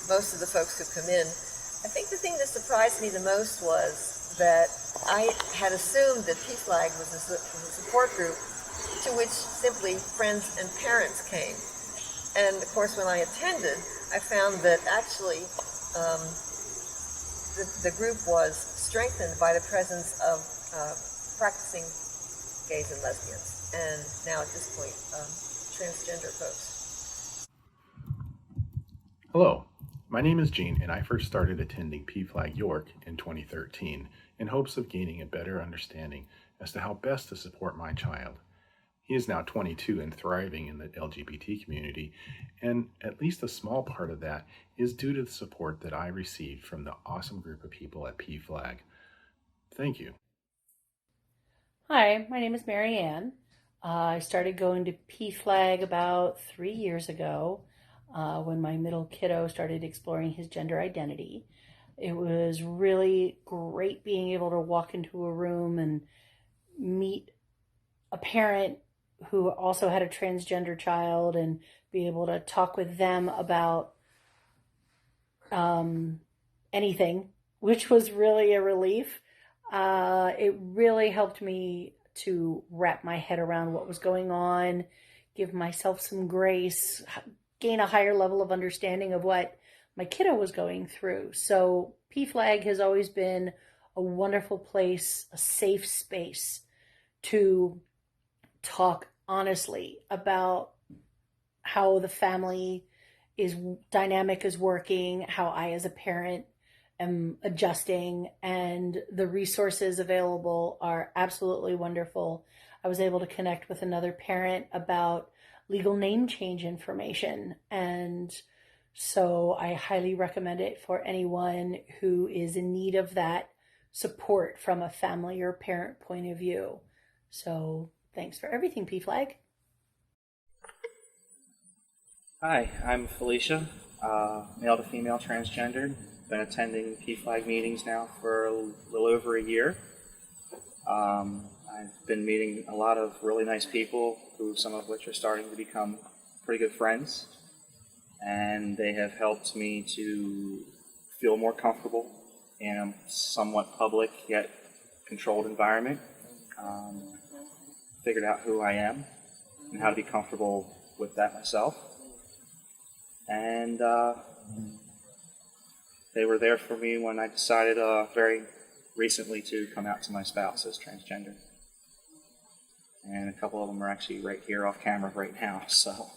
most of the folks who come in. I think the thing that surprised me the most was that I had assumed that PFLAG was a support group to which simply friends and parents came. And of course, when I attended, I found that actually the group was strengthened by the presence of practicing gays and lesbians, and now at this point, transgender folks. Hello, my name is Gene, and I first started attending PFLAG York in 2013 in hopes of gaining a better understanding as to how best to support my child. He is now 22 and thriving in the LGBT community, and at least a small part of that is due to the support that I received from the awesome group of people at PFLAG. Thank you. Hi, my name is Mary Ann. I started going to PFLAG about 3 years ago when my middle kiddo started exploring his gender identity. It was really great being able to walk into a room and meet a parent who also had a transgender child and be able to talk with them about anything, which was really a relief. It really helped me to wrap my head around what was going on, give myself some grace, gain a higher level of understanding of what my kiddo was going through. So PFLAG has always been a wonderful place, a safe space to talk honestly about how the family dynamic is working, how I as a parent am adjusting, and the resources available are absolutely wonderful. I was able to connect with another parent about legal name change information, and so I highly recommend it for anyone who is in need of that support from a family or parent point of view. So thanks for everything, PFLAG. Hi, I'm Felicia, male to female transgendered. Been attending PFLAG meetings now for a little over a year. I've been meeting a lot of really nice people, some of which are starting to become pretty good friends. And they have helped me to feel more comfortable in a somewhat public yet controlled environment. Figured out who I am and how to be comfortable with that myself. And they were there for me when I decided very recently to come out to my spouse as transgender. And a couple of them are actually right here off camera right now, so.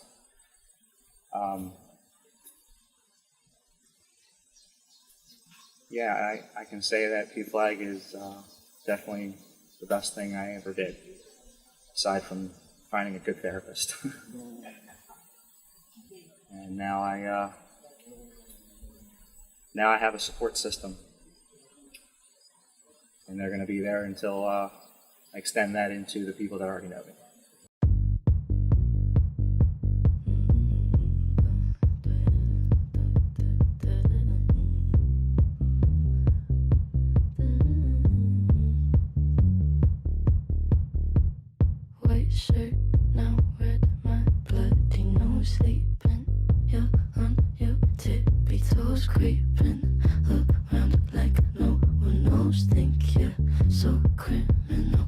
Yeah, I can say that PFLAG is definitely the best thing I ever did, aside from finding a good therapist. And now I have a support system, and they're going to be there until I extend that into the people that already know me. White shirt, now red, my bloody nose sleeping. You're on your tippy toes, creeping around like no one knows. Think you're so criminal.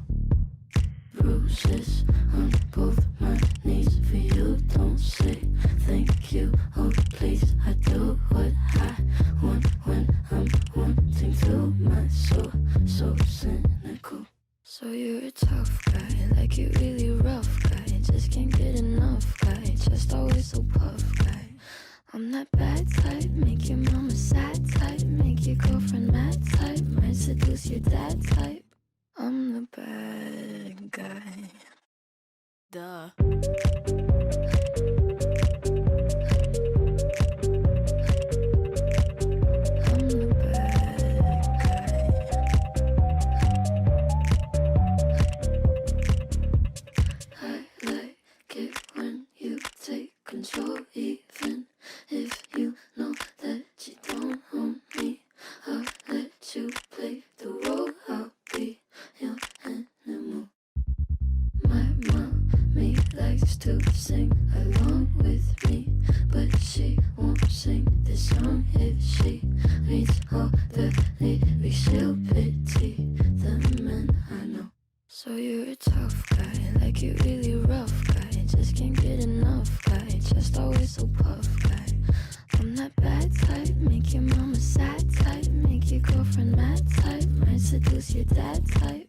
Bruises on both my knees for you. Don't say thank you, oh please. I do what I want when I'm wanting to. My soul so cynical. So you're a tough guy, like you really rough guy. Just can't get enough guy, just always so puff guy. I'm that bad type, make your mama sad type, make your girlfriend mad type, might seduce your dad type. I'm the bad guy. Duh. Control, even if you know that you don't own me. I'll let you play the role. I'll be your animal. My mommy likes to sing along with me, but she she won't sing this song if she reads all the lyrics. She'll pity the men I know. So you're a tough guy, like you really rough guy. Just can't get enough guy, just always so puff guy. I'm that bad type, make your mama sad type, make your girlfriend mad type, might seduce your dad type.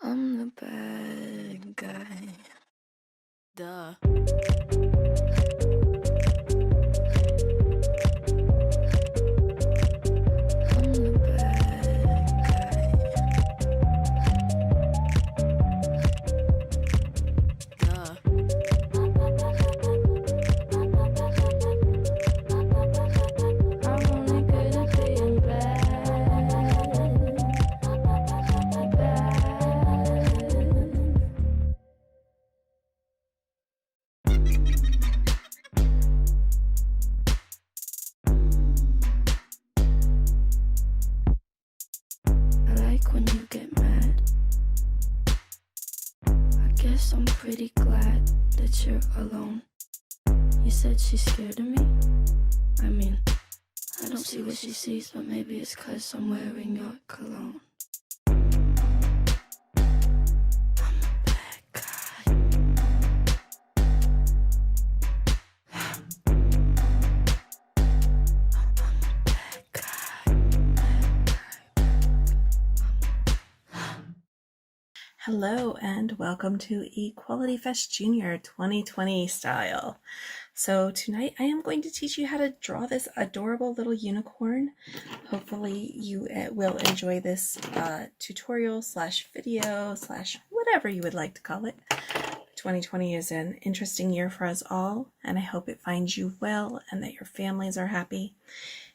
I'm the bad guy. Duh. When you get mad, I guess I'm pretty glad that you're alone. You said she's scared of me? I mean, I don't see what she sees, but maybe it's 'cause I'm wearing your cologne. Hello and welcome to Equality Fest Junior 2020 style. So tonight I am going to teach you how to draw this adorable little unicorn. Hopefully you will enjoy this tutorial / video / whatever you would like to call it. 2020 is an interesting year for us all, and I hope it finds you well and that your families are happy.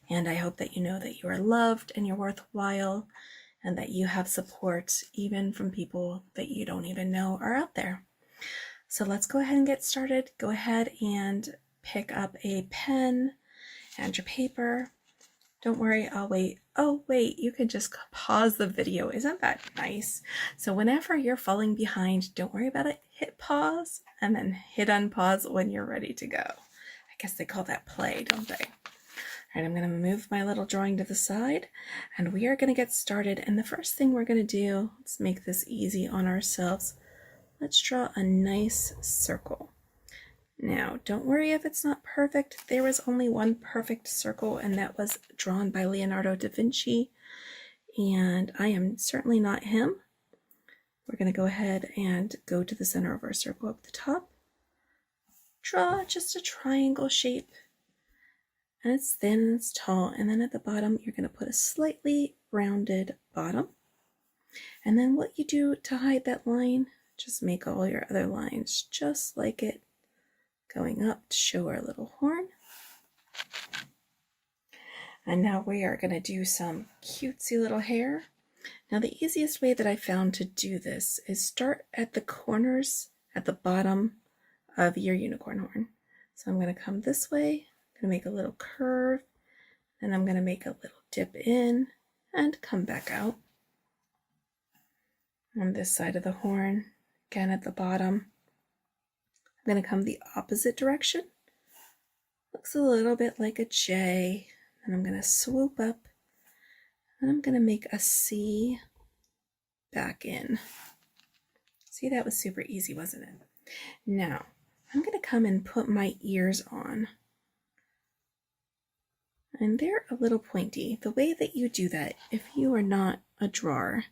And I hope that you know that you are loved and you're worthwhile, and that you have support even from people that you don't even know are out there. So let's go ahead and get started. Go ahead and pick up a pen and your paper. Don't worry, I'll wait. Oh, wait, you can just pause the video. Isn't that nice? So whenever you're falling behind, don't worry about it. Hit pause and then hit unpause when you're ready to go. I guess they call that play, don't they? All right, I'm going to move my little drawing to the side and we are going to get started. And the first thing we're going to do, let's make this easy on ourselves. Let's draw a nice circle. Now, don't worry if it's not perfect. There was only one perfect circle, and that was drawn by Leonardo da Vinci. And I am certainly not him. We're going to go ahead and go to the center of our circle up the top. Draw just a triangle shape. And it's thin and it's tall. And then at the bottom, you're going to put a slightly rounded bottom. And then what you do to hide that line, just make all your other lines just like it, going up to show our little horn. And now we are going to do some cutesy little hair. Now the easiest way that I found to do this is start at the corners at the bottom of your unicorn horn. So I'm going to come this way. I'm going to make a little curve, then I'm going to make a little dip in and come back out. On this side of the horn, again at the bottom, I'm going to come the opposite direction. Looks a little bit like a J, and I'm going to swoop up and I'm going to make a C back in. See, that was super easy, wasn't it? Now, I'm going to come and put my ears on. And they're a little pointy. The way that you do that, if you are not a drawer,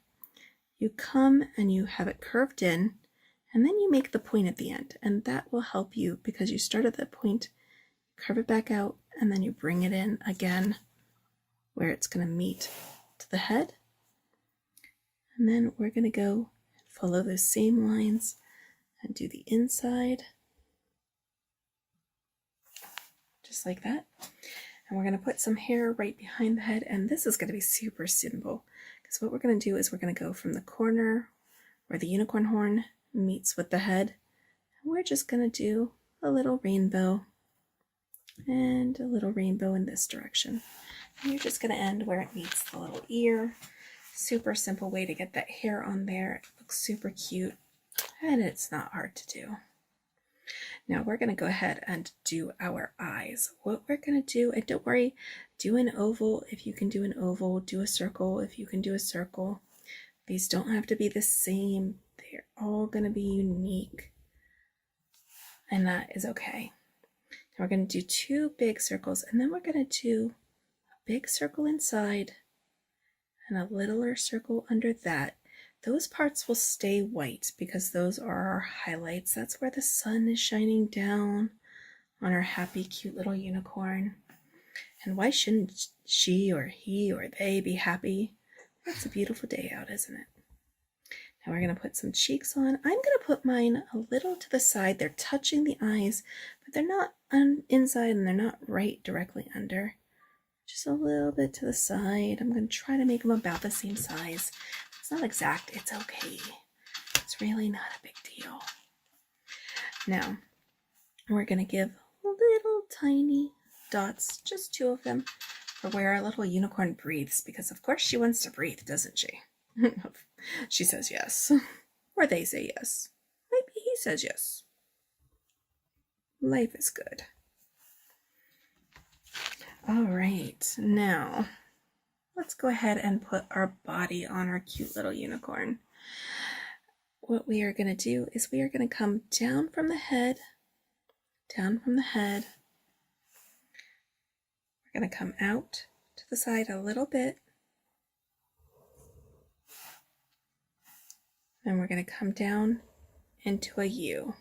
you come and you have it curved in, and then you make the point at the end. And that will help you because you start at that point, curve it back out, and then you bring it in again where it's going to meet to the head. And then we're going to go follow those same lines and do the inside, just like that. And we're going to put some hair right behind the head, and this is going to be super simple because what we're going to do is we're going to go from the corner where the unicorn horn meets with the head, and we're just going to do a little rainbow and a little rainbow in this direction. And you're just going to end where it meets the little ear. Super simple way to get that hair on there. It looks super cute, and it's not hard to do. Now we're going to go ahead and do our eyes. What we're going to do, and don't worry, do an oval if you can do an oval, do a circle if you can do a circle. These don't have to be the same. They're all going to be unique. And that is okay. Now we're going to do 2 big circles, and then we're going to do a big circle inside and a littler circle under that. Those parts will stay white because those are our highlights. That's where the sun is shining down on our happy, cute little unicorn. And why shouldn't she or he or they be happy? It's a beautiful day out, isn't it? Now we're going to put some cheeks on. I'm going to put mine a little to the side. They're touching the eyes, but they're not inside and they're not right directly under. Just a little bit to the side. I'm going to try to make them about the same size. It's not exact. It's okay. It's really not a big deal. Now, we're going to give little tiny dots, just 2 of them, for where our little unicorn breathes, because of course she wants to breathe, doesn't she? She says yes. Or they say yes. Maybe he says yes. Life is good. All right, now let's go ahead and put our body on our cute little unicorn. What we are going to do is we are going to come down from the head. We're going to come out to the side a little bit. Then we're going to come down into a U.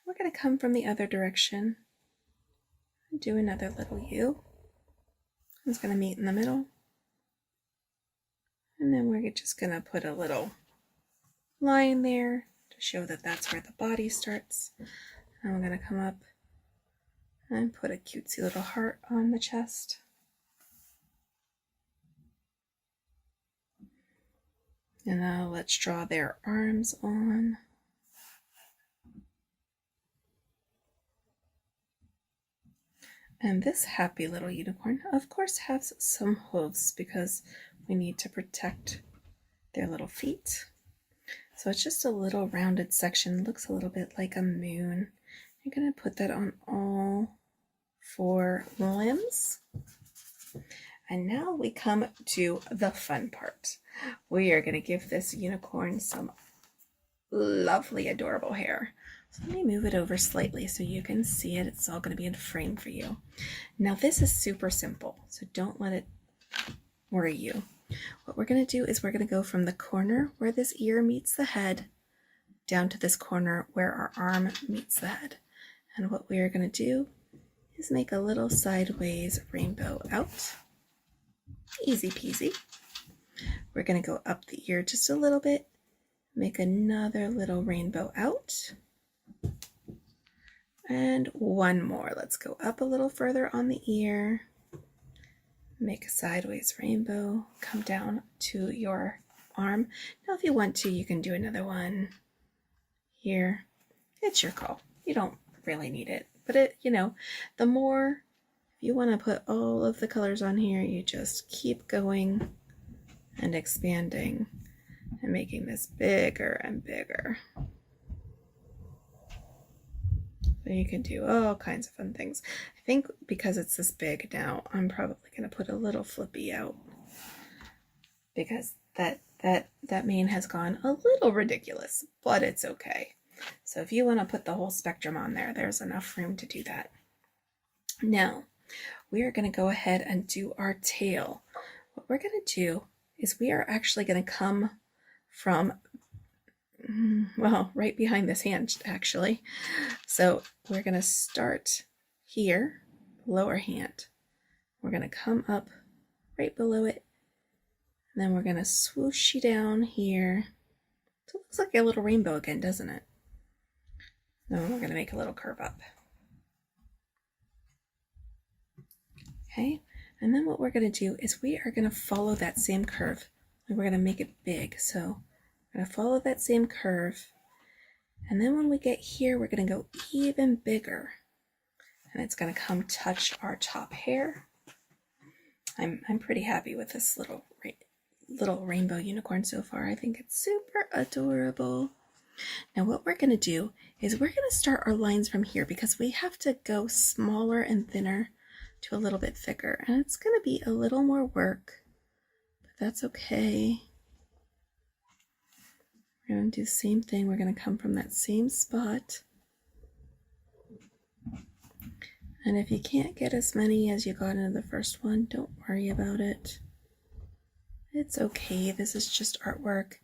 We're going to come from the other direction and do another little U. It's going to meet in the middle. And then we're just going to put a little line there to show that that's where the body starts. And we're going to come up and put a cutesy little heart on the chest. And now let's draw their arms on. And this happy little unicorn, of course, has some hooves because we need to protect their little feet. So it's just a little rounded section. Looks a little bit like a moon. You're going to put that on all 4 limbs. And now we come to the fun part. We are going to give this unicorn some lovely, adorable hair. So let me move it over slightly so you can see it. It's all going to be in frame for you. Now this is super simple, so don't let it worry you. What we're going to do is we're going to go from the corner where this ear meets the head down to this corner where our arm meets the head. And what we are going to do is make a little sideways rainbow out. Easy peasy. We're going to go up the ear just a little bit, make another little rainbow out. And one more. Let's go up a little further on the ear, make a sideways rainbow, come down to your arm. Now if you want to, you can do another one here. It's your call. You don't really need it, but it, the more, if you want to put all of the colors on here, you just keep going and expanding and making this bigger and bigger. So you can do all kinds of fun things. I think because it's this big now, I'm probably going to put a little flippy out because that mane has gone a little ridiculous, but it's okay. So if you want to put the whole spectrum on there, there's enough room to do that. Now, we are going to go ahead and do our tail. What we're going to do is we are actually going to come from, well, right behind this hand, actually. So we're going to start here, lower hand. We're going to come up right below it, and then we're going to swoosh you down here. So it looks like a little rainbow again, doesn't it? Then we're going to make a little curve up. Okay, and then what we're going to do is we are going to follow that same curve. And we're going to make it big. So we're going to follow that same curve. And then when we get here, we're going to go even bigger. And it's going to come touch our top hair. I'm pretty happy with this little rainbow unicorn so far. I think it's super adorable. Now what we're going to do is we're going to start our lines from here because we have to go smaller and thinner to a little bit thicker. And it's going to be a little more work, but that's okay. We're going to do the same thing. We're going to come from that same spot. And if you can't get as many as you got into the first one, don't worry about it. It's okay. This is just artwork.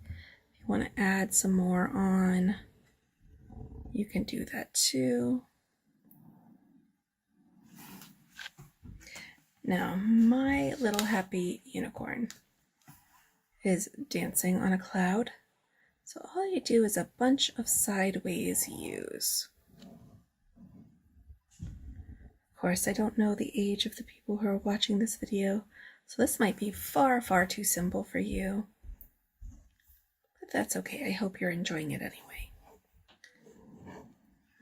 If you want to add some more on, you can do that too. Now, my little happy unicorn is dancing on a cloud. So all you do is a bunch of sideways U's. Of course, I don't know the age of the people who are watching this video, so this might be far, far too simple for you. But that's okay. I hope you're enjoying it anyway.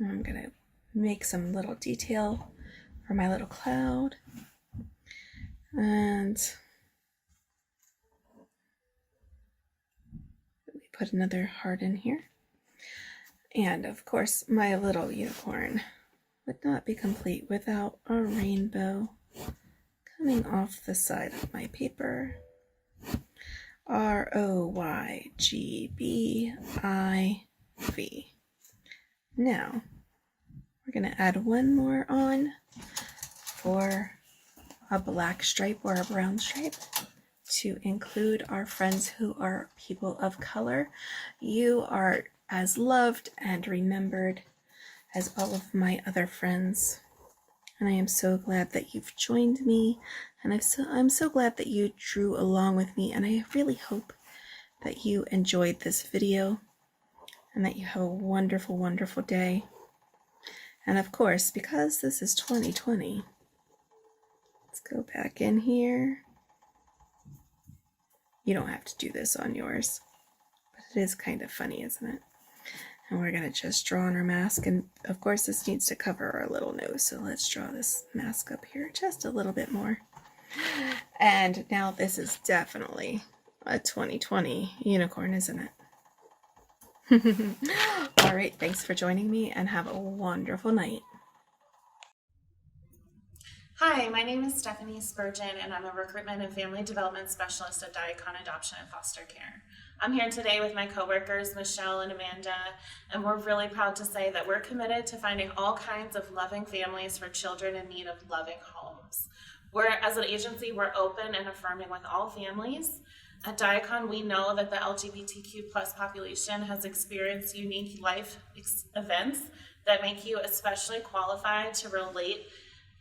I'm going to make some little detail for my little cloud. And we put another heart in here. And of course, my little unicorn would not be complete without a rainbow coming off the side of my paper. ROYGBIV. Now, we're going to add one more on for a black stripe or a brown stripe to include our friends who are people of color. You are as loved and remembered as all of my other friends. And I am so glad that you've joined me, and I'm so glad that you drew along with me, and I really hope that you enjoyed this video and that you have a wonderful, wonderful day. And of course, because this is 2020, let's go back in here. You don't have to do this on yours, but it is kind of funny, isn't it? And we're going to just draw on our mask. And of course, this needs to cover our little nose. So let's draw this mask up here just a little bit more. And now this is definitely a 2020 unicorn, isn't it? All right. Thanks for joining me and have a wonderful night. Hi, my name is Stephanie Spurgeon, and I'm a Recruitment and Family Development Specialist at Diakon Adoption and Foster Care. I'm here today with my coworkers, Michelle and Amanda, and we're really proud to say that we're committed to finding all kinds of loving families for children in need of loving homes. As an agency, we're open and affirming with all families. At Diakon, we know that the LGBTQ+ population has experienced unique life events that make you especially qualified to relate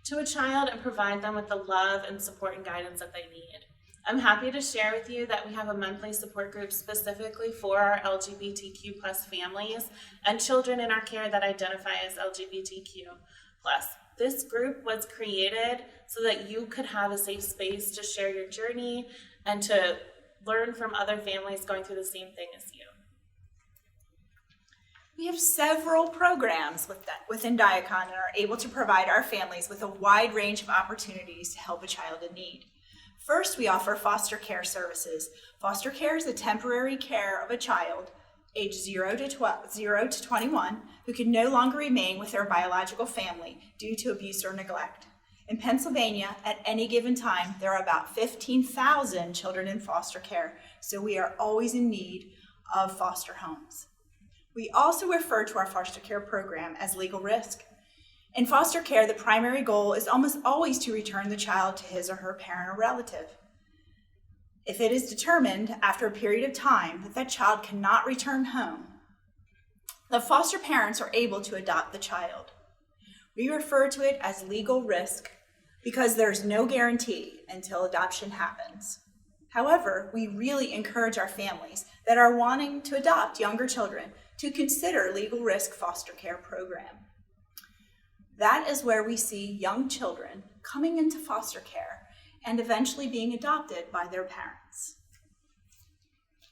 to a child and provide them with the love and support and guidance that they need. I'm happy to share with you that we have a monthly support group specifically for our LGBTQ+ families and children in our care that identify as LGBTQ+. This group was created so that you could have a safe space to share your journey and to learn from other families going through the same thing as you. We have several programs within Diakon and are able to provide our families with a wide range of opportunities to help a child in need. First, we offer foster care services. Foster care is the temporary care of a child age 0 to 21 who can no longer remain with their biological family due to abuse or neglect. In Pennsylvania, at any given time, there are about 15,000 children in foster care, so we are always in need of foster homes. We also refer to our foster care program as legal risk. In foster care, the primary goal is almost always to return the child to his or her parent or relative. If it is determined after a period of time that that child cannot return home, the foster parents are able to adopt the child. We refer to it as legal risk because there's no guarantee until adoption happens. However, we really encourage our families that are wanting to adopt younger children to consider legal risk foster care program. That is where we see young children coming into foster care and eventually being adopted by their parents.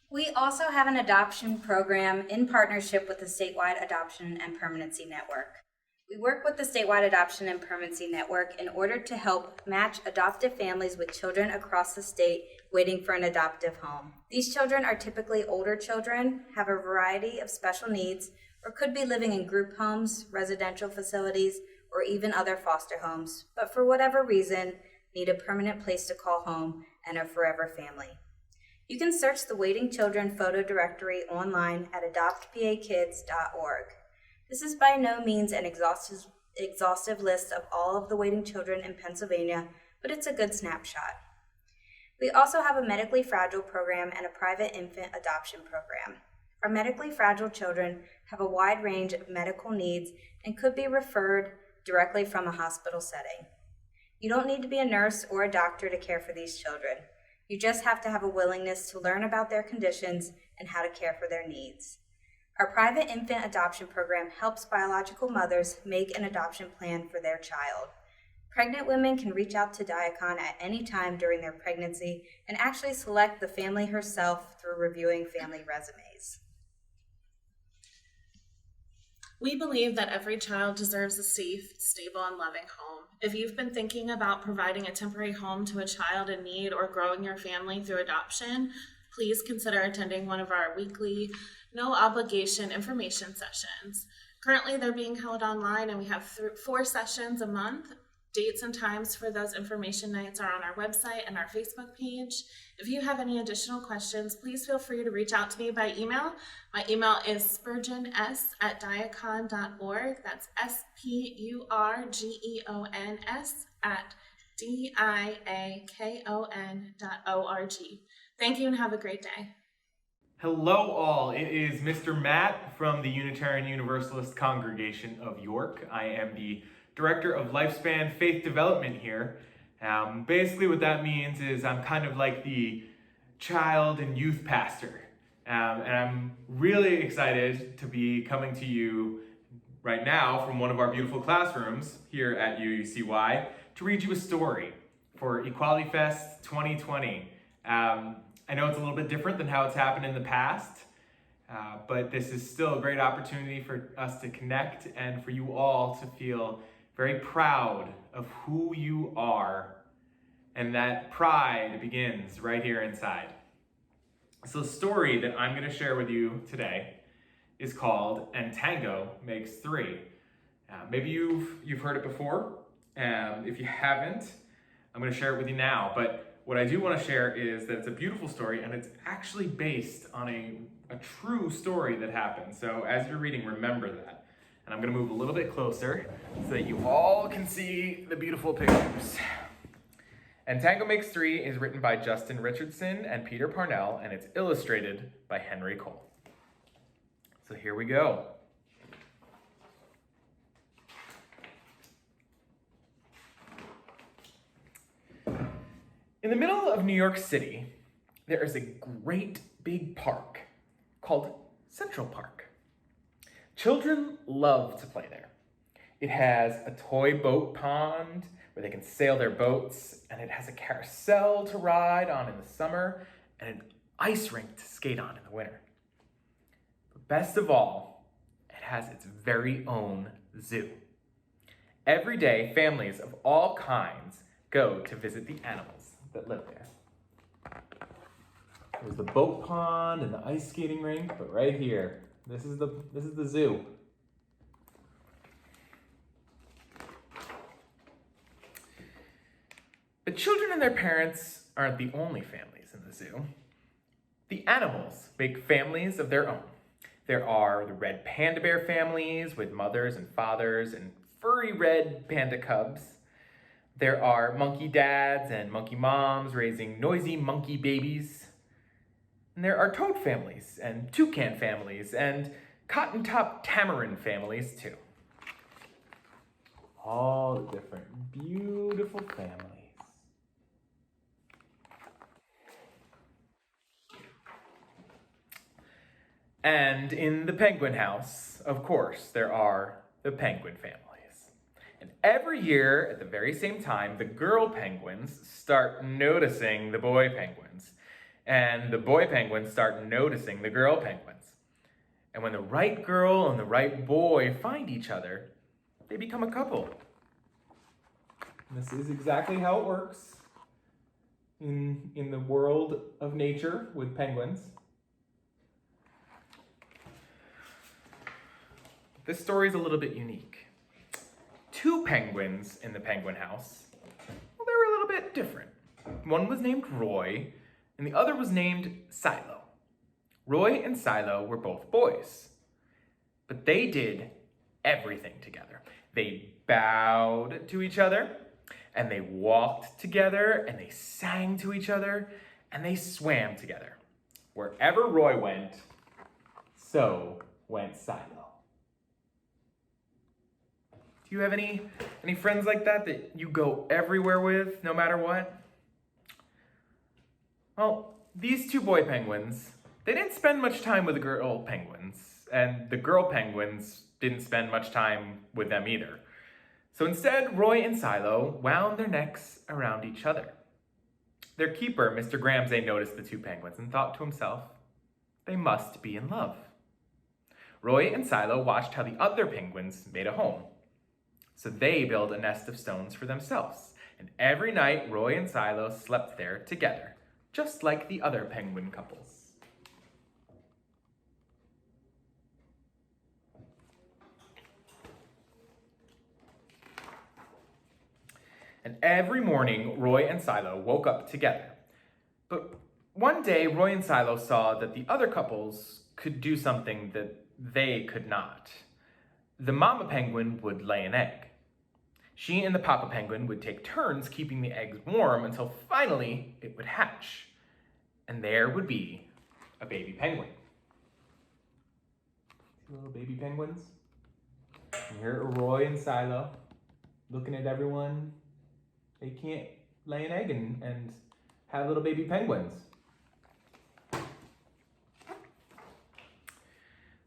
We also have an adoption program in partnership with the statewide Adoption and Permanency Network. We work with the statewide adoption and permanency network in order to help match adoptive families with children across the state waiting for an adoptive home. These children are typically older children, have a variety of special needs, or could be living in group homes, residential facilities, or even other foster homes, but for whatever reason, need a permanent place to call home and a forever family. You can search the Waiting Children photo directory online at adoptpakids.org. This is by no means an exhaustive list of all of the waiting children in Pennsylvania, but it's a good snapshot. We also have a medically fragile program and a private infant adoption program. Our medically fragile children have a wide range of medical needs and could be referred directly from a hospital setting. You don't need to be a nurse or a doctor to care for these children. You just have to have a willingness to learn about their conditions and how to care for their needs. Our private infant adoption program helps biological mothers make an adoption plan for their child. Pregnant women can reach out to Diacon at any time during their pregnancy and actually select the family herself through reviewing family resumes. We believe that every child deserves a safe, stable, and loving home. If you've been thinking about providing a temporary home to a child in need or growing your family through adoption, please consider attending one of our weekly, no-obligation information sessions. Currently, they're being held online, and we have 4 sessions a month. Dates and times for those information nights are on our website and our Facebook page. If you have any additional questions, please feel free to reach out to me by email. My email is spurgeons@diacon.org. That's spurgeons@diakon.org. Thank you and have a great day. Hello all, it is Mr. Matt from the Unitarian Universalist Congregation of York. I am the Director of Lifespan Faith Development here. Basically what that means is I'm kind of like the child and youth pastor. And I'm really excited to be coming to you right now from one of our beautiful classrooms here at UUCY to read you a story for Equality Fest 2020. I know it's a little bit different than how it's happened in the past, but this is still a great opportunity for us to connect and for you all to feel very proud of who you are, and that pride begins right here inside. So the story that I'm going to share with you today is called "And Tango Makes Three." Maybe you've heard it before. If you haven't, I'm going to share it with you now. But what I do want to share is that it's a beautiful story, and it's actually based on a true story that happened. So as you're reading, remember that. And I'm going to move a little bit closer so that you all can see the beautiful pictures. And Tango Makes Three is written by Justin Richardson and Peter Parnell, and it's illustrated by Henry Cole. So here we go. In the middle of New York City, there is a great big park called Central Park. Children love to play there. It has a toy boat pond where they can sail their boats, and it has a carousel to ride on in the summer and an ice rink to skate on in the winter. But best of all, it has its very own zoo. Every day, families of all kinds go to visit the animals that live there. There's the boat pond and the ice skating rink, but right here, this is the zoo. But children and their parents aren't the only families in the zoo. The animals make families of their own. There are the red panda bear families with mothers and fathers and furry red panda cubs. There are monkey dads and monkey moms raising noisy monkey babies. And there are toad families and toucan families and cotton-top tamarin families too. All the different beautiful families. And in the penguin house, of course, there are the penguin families. And every year at the very same time, the girl penguins start noticing the boy penguins. And the boy penguins start noticing the girl penguins. And when the right girl and the right boy find each other, they become a couple. And this is exactly how it works in the world of nature with penguins. This story is a little bit unique. Two penguins in the penguin house, well, they were a little bit different. One was named Roy, and the other was named Silo. Roy and Silo were both boys, but they did everything together. They bowed to each other, and they walked together, and they sang to each other, and they swam together. Wherever Roy went, so went Silo. Do you have any friends like that you go everywhere with, no matter what? Well, these two boy penguins, they didn't spend much time with the girl penguins, and the girl penguins didn't spend much time with them either. So instead, Roy and Silo wound their necks around each other. Their keeper, Mr. Gramsay, noticed the two penguins and thought to himself, they must be in love. Roy and Silo watched how the other penguins made a home. So they built a nest of stones for themselves, and every night Roy and Silo slept there together, just like the other penguin couples. And every morning, Roy and Silo woke up together. But one day, Roy and Silo saw that the other couples could do something that they could not. The mama penguin would lay an egg. She and the papa penguin would take turns keeping the eggs warm until finally it would hatch. And there would be a baby penguin. Little baby penguins. And here are Roy and Silo looking at everyone. They can't lay an egg and have little baby penguins.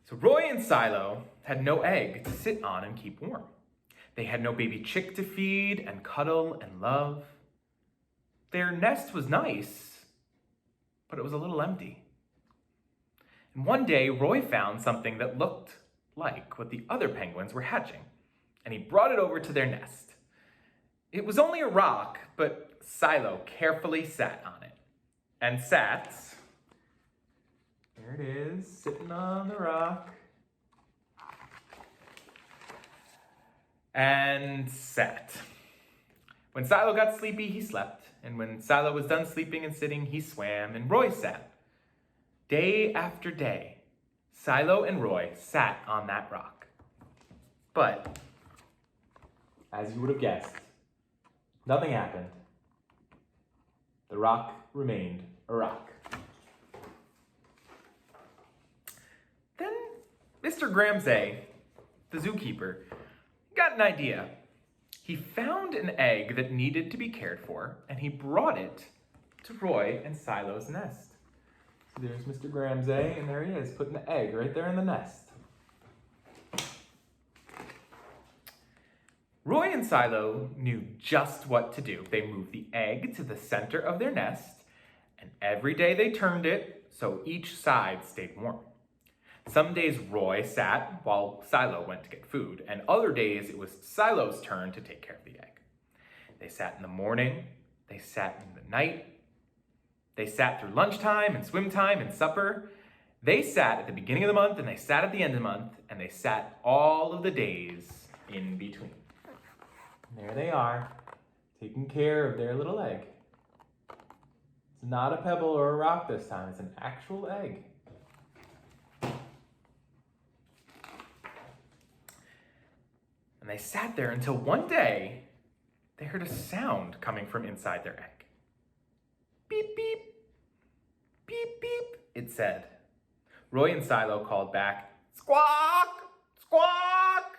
So Roy and Silo had no egg to sit on and keep warm. They had no baby chick to feed and cuddle and love. Their nest was nice, but it was a little empty. And one day, Roy found something that looked like what the other penguins were hatching, and he brought it over to their nest. It was only a rock, but Silo carefully sat on it. And sat, there it is, sitting on the rock. And sat. When Silo got sleepy, he slept. And when Silo was done sleeping and sitting, he swam, and Roy sat. Day after day, Silo and Roy sat on that rock. But, as you would have guessed, nothing happened. The rock remained a rock. Then Mr. Gramsay, the zookeeper, got an idea. He found an egg that needed to be cared for, and he brought it to Roy and Silo's nest. So there's Mr. Gramsay, and there he is, putting the egg right there in the nest. Roy and Silo knew just what to do. They moved the egg to the center of their nest, and every day they turned it so each side stayed warm. Some days Roy sat while Silo went to get food, and other days it was Silo's turn to take care of the egg. They sat in the morning, they sat in the night, they sat through lunchtime and swim time and supper. They sat at the beginning of the month, and they sat at the end of the month, and they sat all of the days in between. And there they are, taking care of their little egg. It's not a pebble or a rock this time, it's an actual egg. And they sat there until one day, they heard a sound coming from inside their egg. Beep, beep, beep, beep, it said. Roy and Silo called back, squawk, squawk,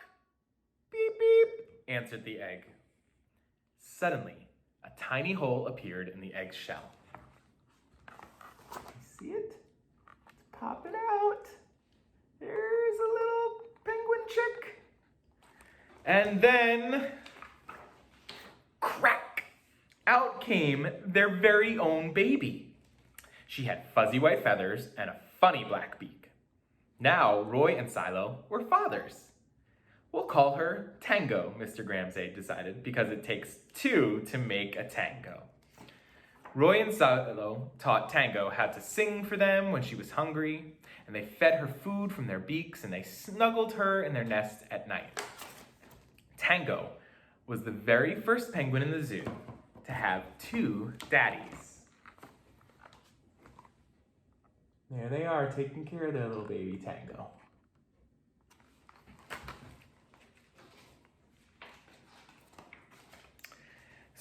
beep, beep, answered the egg. Suddenly, a tiny hole appeared in the egg's shell. You see it? It's popping out. There's a little penguin chick. And then, crack, out came their very own baby. She had fuzzy white feathers and a funny black beak. Now, Roy and Silo were fathers. We'll call her Tango, Mr. Gramsay decided, because it takes two to make a tango. Roy and Silo taught Tango how to sing for them when she was hungry, and they fed her food from their beaks, and they snuggled her in their nest at night. Tango was the very first penguin in the zoo to have two daddies. There they are, taking care of their little baby Tango.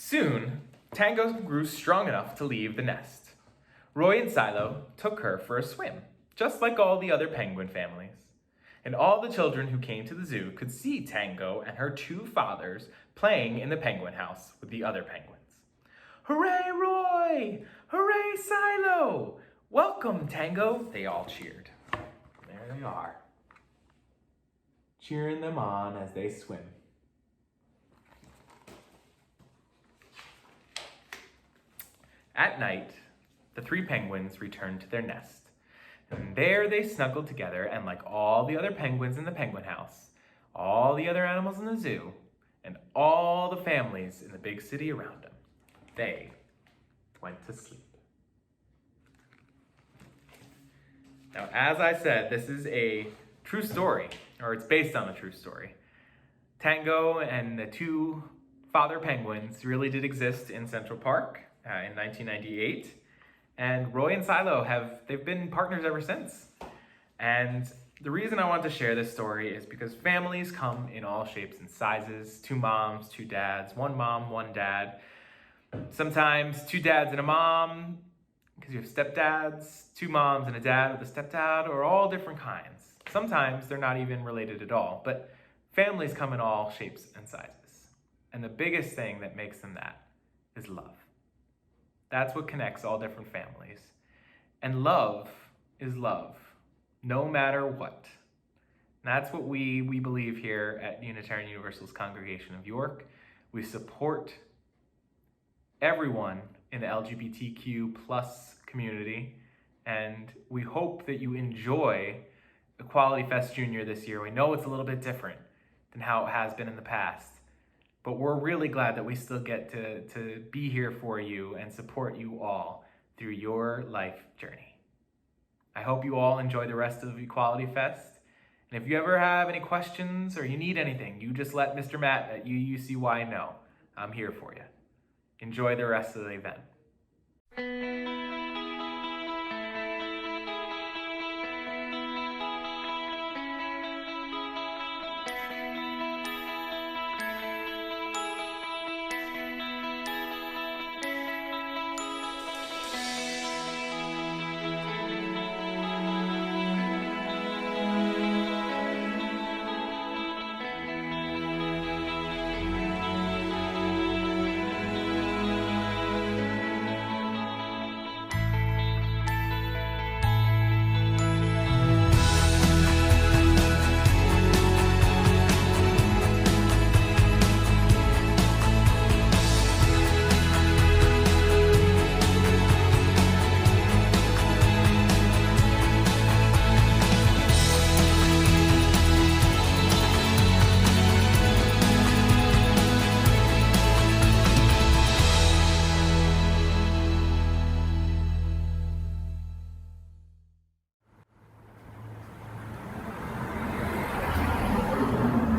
Soon, Tango grew strong enough to leave the nest. Roy and Silo took her for a swim, just like all the other penguin families. And all the children who came to the zoo could see Tango and her two fathers playing in the penguin house with the other penguins. Hooray, Roy! Hooray, Silo! Welcome, Tango! They all cheered. There they are, cheering them on as they swim. At night, the three penguins returned to their nest. And there they snuggled together, and like all the other penguins in the penguin house, all the other animals in the zoo, and all the families in the big city around them, they went to sleep. Now, as I said, this is a true story, or it's based on a true story. Tango and the two father penguins really did exist in Central Park in 1998. And Roy and Silo they've been partners ever since. And the reason I want to share this story is because families come in all shapes and sizes. Two moms, two dads, one mom, one dad. Sometimes two dads and a mom, because you have stepdads, two moms and a dad with a stepdad, or all different kinds. Sometimes they're not even related at all, but families come in all shapes and sizes. And the biggest thing that makes them that is love. That's what connects all different families. And love is love, no matter what. And that's what we believe here at Unitarian Universalist Congregation of York. We support everyone in the LGBTQ plus community, and we hope that you enjoy Equality Fest Junior this year. We know it's a little bit different than how it has been in the past. But we're really glad that we still get to be here for you and support you all through your life journey. I hope you all enjoy the rest of Equality Fest. And if you ever have any questions or you need anything, you just let Mr. Matt at UUCY know. I'm here for you. Enjoy the rest of the event.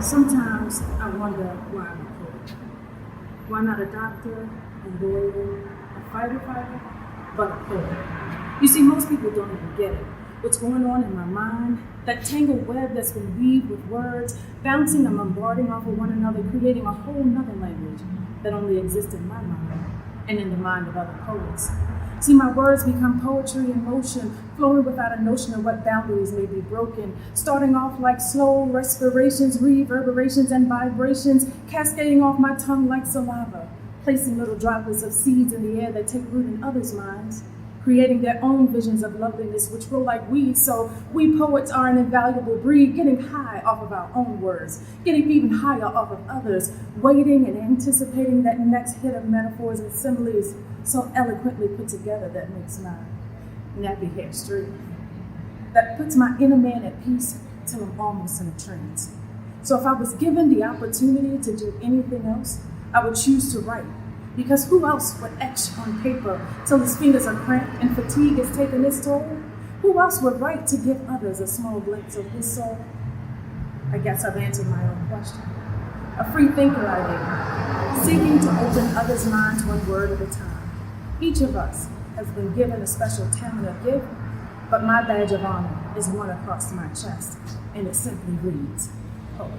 Sometimes I wonder why I'm a poet. Why not a doctor, a lawyer, a fighter, but a poet? You see, most people don't even get it. What's going on in my mind, that tangled web that's been weaved with words, bouncing and bombarding off of one another, creating a whole nother language that only exists in my mind and in the mind of other poets. See, my words become poetry in motion, flowing without a notion of what boundaries may be broken, starting off like slow respirations, reverberations, and vibrations, cascading off my tongue like saliva, placing little droplets of seeds in the air that take root in others' minds, creating their own visions of loveliness which grow like weeds. So we poets are an invaluable breed, getting high off of our own words, getting even higher off of others, waiting and anticipating that next hit of metaphors and similes so eloquently put together that makes my nappy hair straight, that puts my inner man at peace till I'm almost in a trance. So if I was given the opportunity to do anything else, I would choose to write. Because who else would etch on paper till his fingers are cramped and fatigue has taken its toll? Who else would write to give others a small glimpse of his soul? I guess I've answered my own question. A free thinker I am, seeking to open others' minds one word at a time. Each of us has been given a special talent or gift, but my badge of honor is one across my chest, and it simply reads, poet.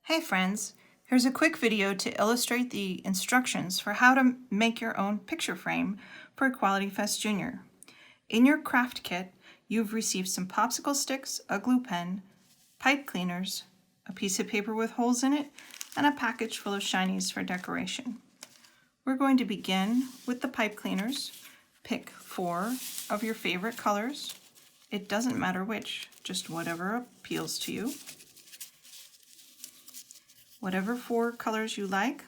Hey friends, here's a quick video to illustrate the instructions for how to make your own picture frame for Equality Fest Junior. In your craft kit, you've received some popsicle sticks, a glue pen, pipe cleaners, a piece of paper with holes in it, and a package full of shinies for decoration. We're going to begin with the pipe cleaners. Pick 4 of your favorite colors. It doesn't matter which, just whatever appeals to you. Whatever 4 colors you like,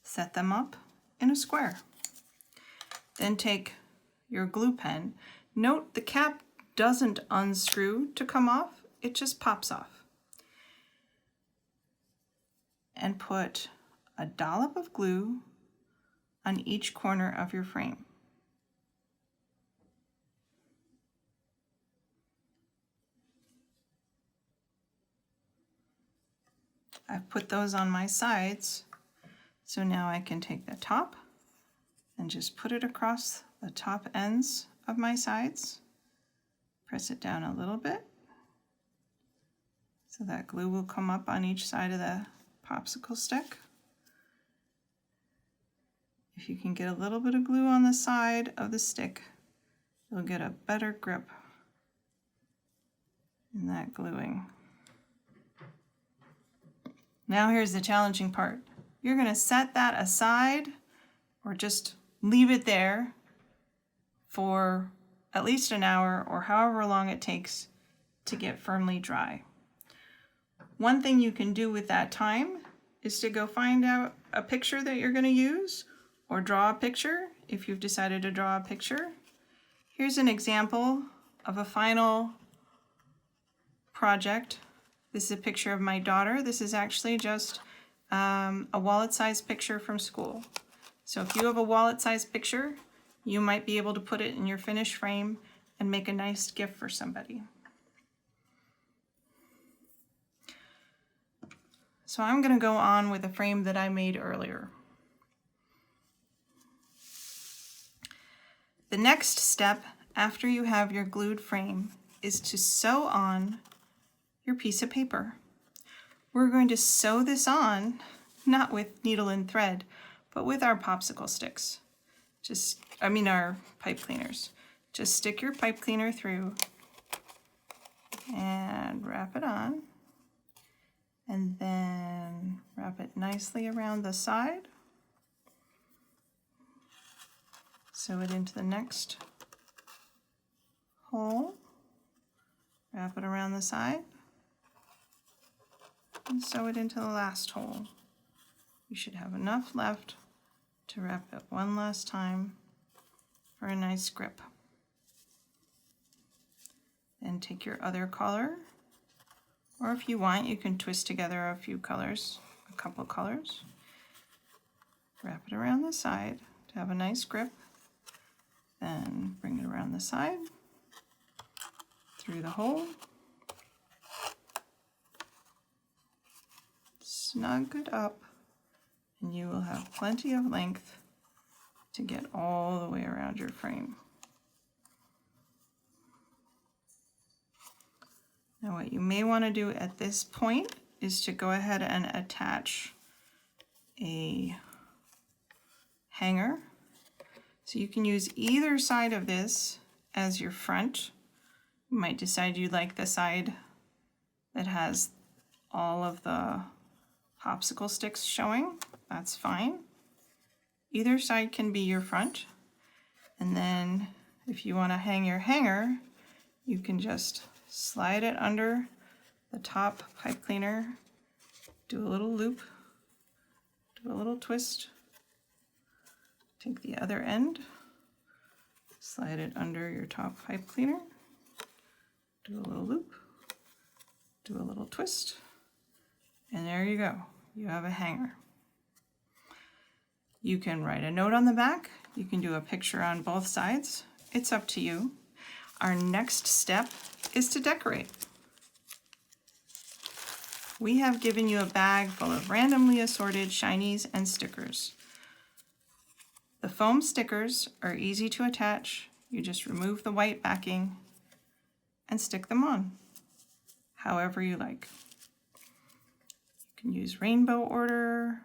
set them up in a square. Then take your glue pen. Note the cap doesn't unscrew to come off, it just pops off. And put a dollop of glue on each corner of your frame. I've put those on my sides, so now I can take the top and just put it across the top ends of my sides. Press it down a little bit so that glue will come up on each side of the popsicle stick. If you can get a little bit of glue on the side of the stick, you'll get a better grip in that gluing. Now here's the challenging part. You're going to set that aside or just leave it there for at least an hour or however long it takes to get firmly dry. One thing you can do with that time is to go find out a picture that you're going to use or draw a picture if you've decided to draw a picture. Here's an example of a final project. This is a picture of my daughter. This is actually just a wallet-sized picture from school. So if you have a wallet-sized picture, you might be able to put it in your finished frame and make a nice gift for somebody. So I'm going to go on with a frame that I made earlier. The next step after you have your glued frame is to sew on your piece of paper. We're going to sew this on, not with needle and thread, but with our popsicle sticks. Our pipe cleaners. Just stick your pipe cleaner through and wrap it on, and then wrap it nicely around the side. Sew it into the next hole, wrap it around the side, and sew it into the last hole. You should have enough left to wrap it one last time for a nice grip. Then take your other color, or if you want, you can twist together a couple colors. Wrap it around the side to have a nice grip. Then bring it around the side, through the hole, snug it up, and you will have plenty of length to get all the way around your frame. Now what you may want to do at this point is to go ahead and attach a hanger. So you can use either side of this as your front. You might decide you like the side that has all of the popsicle sticks showing. That's fine. Either side can be your front. And then if you want to hang your hanger, you can just slide it under the top pipe cleaner, do a little loop, do a little twist, take the other end, slide it under your top pipe cleaner, do a little loop, Do a little twist, and there you go. You have a hanger. You can write a note on the back. You can do a picture on both sides. It's up to you. Our next step is to decorate. We have given you a bag full of randomly assorted shinies and stickers. The foam stickers are easy to attach. You just remove the white backing and stick them on, however you like. You can use rainbow order.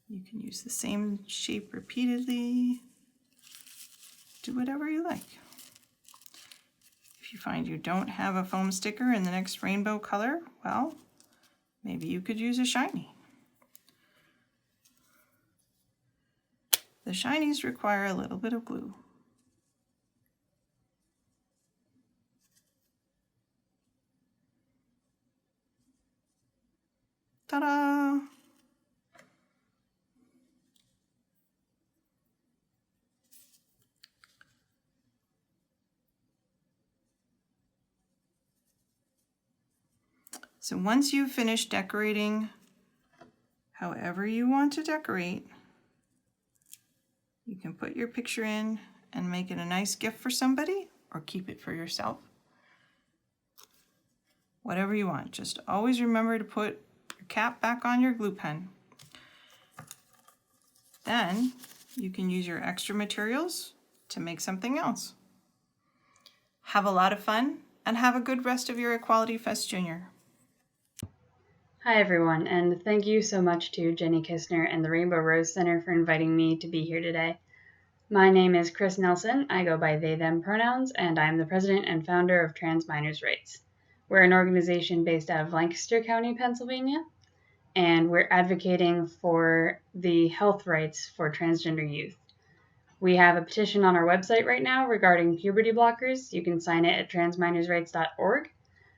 You can use the same shape repeatedly. Do whatever you like. If you find you don't have a foam sticker in the next rainbow color, well, maybe you could use a shiny. The shinies require a little bit of glue. Ta-da! So once you've finished decorating however you want to decorate, you can put your picture in and make it a nice gift for somebody or keep it for yourself. Whatever you want. Just always remember to put your cap back on your glue pen. Then you can use your extra materials to make something else. Have a lot of fun and have a good rest of your Equality Fest Junior. Hi everyone, and thank you so much to Jenny Kistner and the Rainbow Rose Center for inviting me to be here today. My name is Chris Nelson. I go by they, them pronouns, and I'm the president and founder of Trans Minors' Rights. We're an organization based out of Lancaster County, Pennsylvania, and we're advocating for the health rights for transgender youth. We have a petition on our website right now regarding puberty blockers. You can sign it at transminorsrights.org.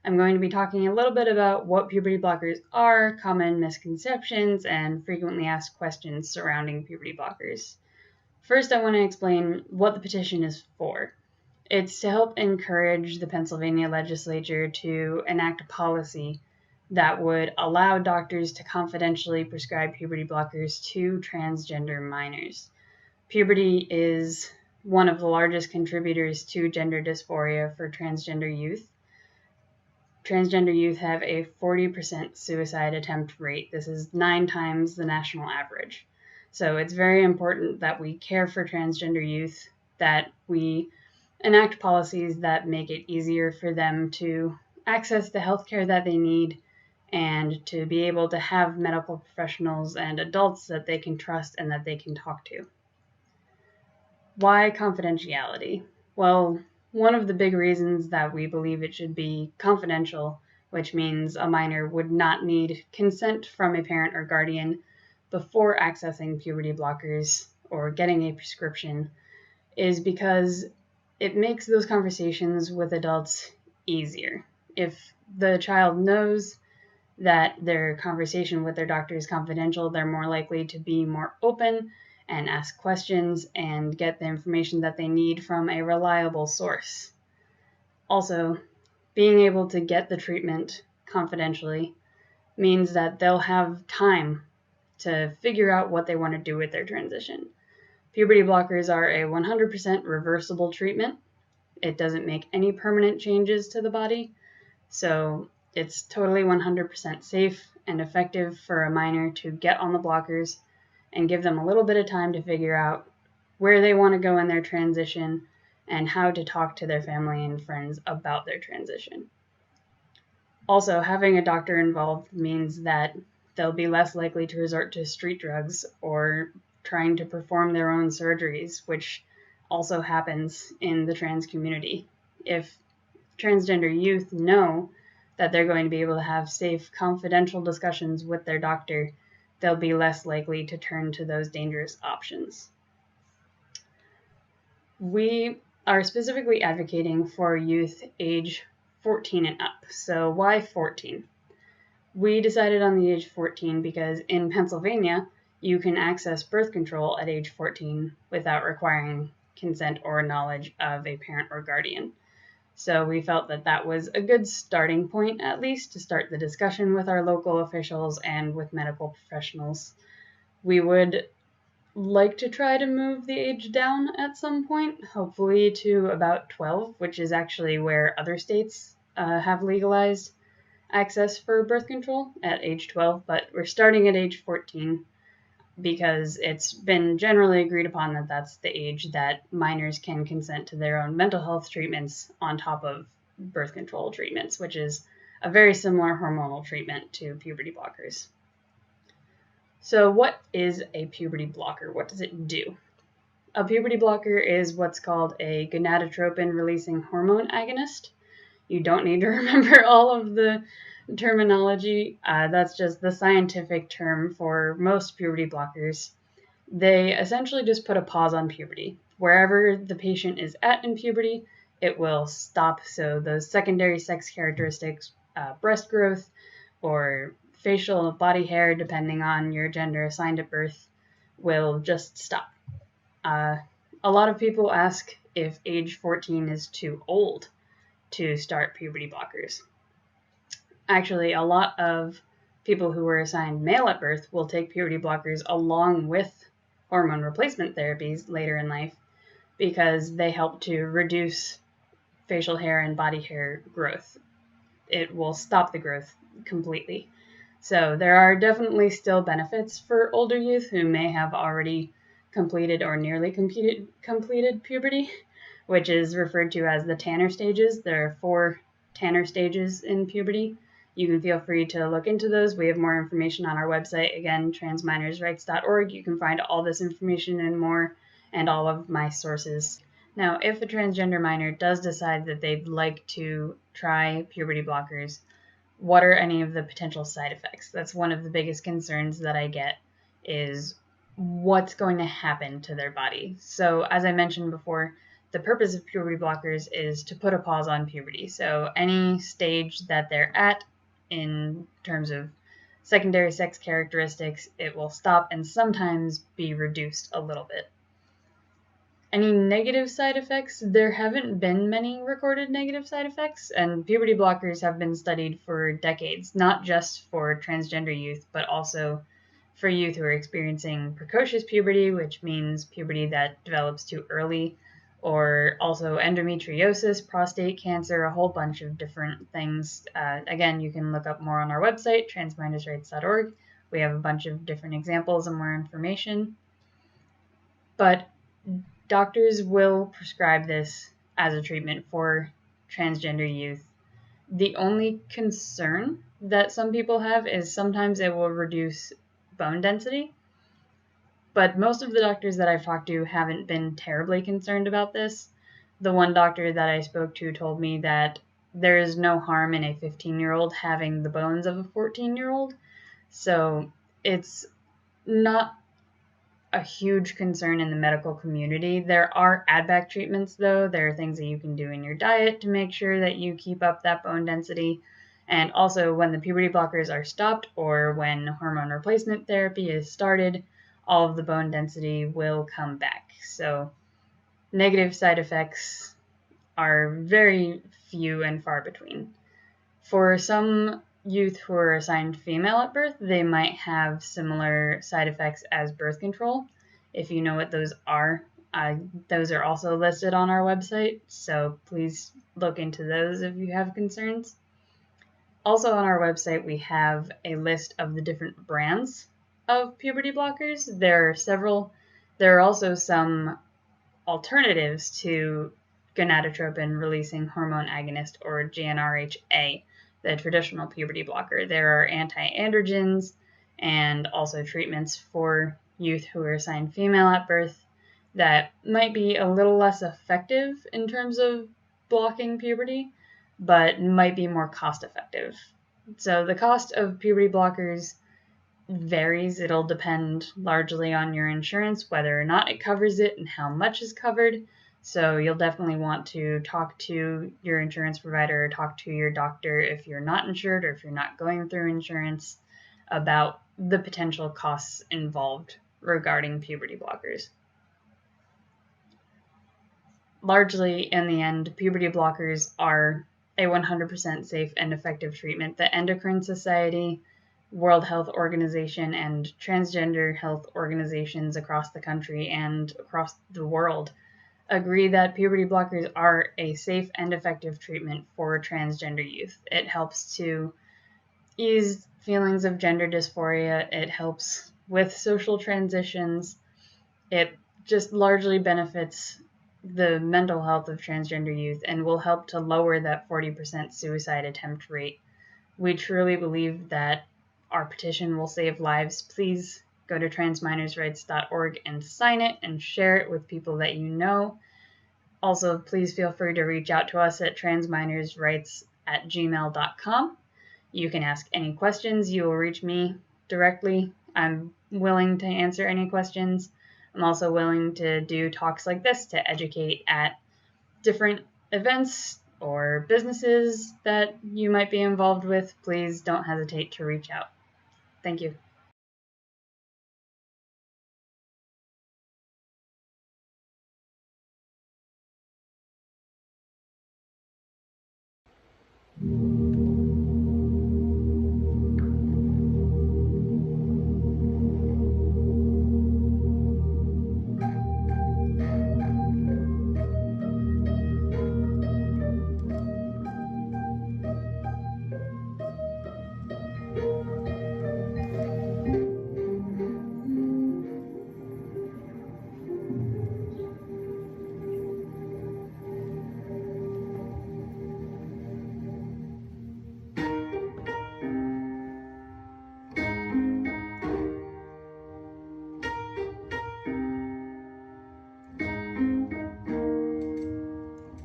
I'm going to be talking a little bit about what puberty blockers are, common misconceptions, and frequently asked questions surrounding puberty blockers. First, I want to explain what the petition is for. It's to help encourage the Pennsylvania legislature to enact a policy that would allow doctors to confidentially prescribe puberty blockers to transgender minors. Puberty is one of the largest contributors to gender dysphoria for transgender youth. Transgender youth have a 40% suicide attempt rate. This is 9 times the national average. So it's very important that we care for transgender youth, that we enact policies that make it easier for them to access the healthcare that they need and to be able to have medical professionals and adults that they can trust and that they can talk to. Why confidentiality? Well, one of the big reasons that we believe it should be confidential, which means a minor would not need consent from a parent or guardian before accessing puberty blockers or getting a prescription, is because it makes those conversations with adults easier. If the child knows that their conversation with their doctor is confidential, they're more likely to be more open and ask questions and get the information that they need from a reliable source. Also, being able to get the treatment confidentially means that they'll have time to figure out what they want to do with their transition. Puberty blockers are a 100% reversible treatment. It doesn't make any permanent changes to the body, so it's totally 100% safe and effective for a minor to get on the blockers and give them a little bit of time to figure out where they want to go in their transition and how to talk to their family and friends about their transition. Also, having a doctor involved means that they'll be less likely to resort to street drugs or trying to perform their own surgeries, which also happens in the trans community. If transgender youth know that they're going to be able to have safe, confidential discussions with their doctor, they'll be less likely to turn to those dangerous options. We are specifically advocating for youth age 14 and up. So why 14? We decided on the age 14 because in Pennsylvania, you can access birth control at age 14 without requiring consent or knowledge of a parent or guardian. So we felt that that was a good starting point, at least, to start the discussion with our local officials and with medical professionals. We would like to try to move the age down at some point, hopefully to about 12, which is actually where other states have legalized access for birth control at age 12, but we're starting at age 14 because it's been generally agreed upon that that's the age that minors can consent to their own mental health treatments on top of birth control treatments, which is a very similar hormonal treatment to puberty blockers. So what is a puberty blocker? What does it do? A puberty blocker is what's called a gonadotropin-releasing hormone agonist. You don't need to remember all of the terminology. That's just the scientific term for most puberty blockers. They essentially just put a pause on puberty. Wherever the patient is at in puberty, it will stop. So those secondary sex characteristics, breast growth, or facial body hair, depending on your gender assigned at birth, will just stop. A lot of people ask if age 14 is too old to start puberty blockers. Actually, a lot of people who were assigned male at birth will take puberty blockers along with hormone replacement therapies later in life because they help to reduce facial hair and body hair growth. It will stop the growth completely. So there are definitely still benefits for older youth who may have already completed or nearly completed puberty, which is referred to as the Tanner stages. There are 4 Tanner stages in puberty. You can feel free to look into those. We have more information on our website, again, transminorsrights.org. You can find all this information and more, and all of my sources. Now, if a transgender minor does decide that they'd like to try puberty blockers, what are any of the potential side effects? That's one of the biggest concerns that I get, is what's going to happen to their body. So as I mentioned before, the purpose of puberty blockers is to put a pause on puberty. So any stage that they're at in terms of secondary sex characteristics, it will stop and sometimes be reduced a little bit. Any negative side effects? There haven't been many recorded negative side effects, and puberty blockers have been studied for decades, not just for transgender youth, but also for youth who are experiencing precocious puberty, which means puberty that develops too early, or also endometriosis, prostate cancer, a whole bunch of different things. Again, you can look up more on our website, transminorsrights.org. We have a bunch of different examples and more information. But doctors will prescribe this as a treatment for transgender youth. The only concern that some people have is sometimes it will reduce bone density. But most of the doctors that I've talked to haven't been terribly concerned about this. The one doctor that I spoke to told me that there is no harm in a 15-year-old having the bones of a 14-year-old. So it's not a huge concern in the medical community. There are add-back treatments, though. There are things that you can do in your diet to make sure that you keep up that bone density. And also, when the puberty blockers are stopped or when hormone replacement therapy is started, all of the bone density will come back. So negative side effects are very few and far between. For some youth who are assigned female at birth, they might have similar side effects as birth control. If you know what those are also listed on our website, so please look into those if you have concerns. Also on our website, we have a list of the different brands of puberty blockers. There are several. There are also some alternatives to gonadotropin releasing hormone agonist, or GnRHA, the traditional puberty blocker. There are anti-androgens and also treatments for youth who are assigned female at birth that might be a little less effective in terms of blocking puberty, but might be more cost effective. So the cost of puberty blockers varies. It'll depend largely on your insurance, whether or not it covers it and how much is covered. So you'll definitely want to talk to your insurance provider or talk to your doctor if you're not insured or if you're not going through insurance about the potential costs involved regarding puberty blockers. largely, in the end, puberty blockers are a 100% safe and effective treatment. The Endocrine Society, World Health Organization, and transgender health organizations across the country and across the world agree that puberty blockers are a safe and effective treatment for transgender youth. It helps to ease feelings of gender dysphoria. It helps with social transitions. It just largely benefits the mental health of transgender youth and will help to lower that 40% suicide attempt rate. We truly believe that our petition will save lives. Please go to transminorsrights.org and sign it and share it with people that you know. Also, please feel free to reach out to us at transminorsrights@gmail.com. You can ask any questions. You will reach me directly. I'm willing to answer any questions. I'm also willing to do talks like this to educate at different events or businesses that you might be involved with. Please don't hesitate to reach out. Thank you.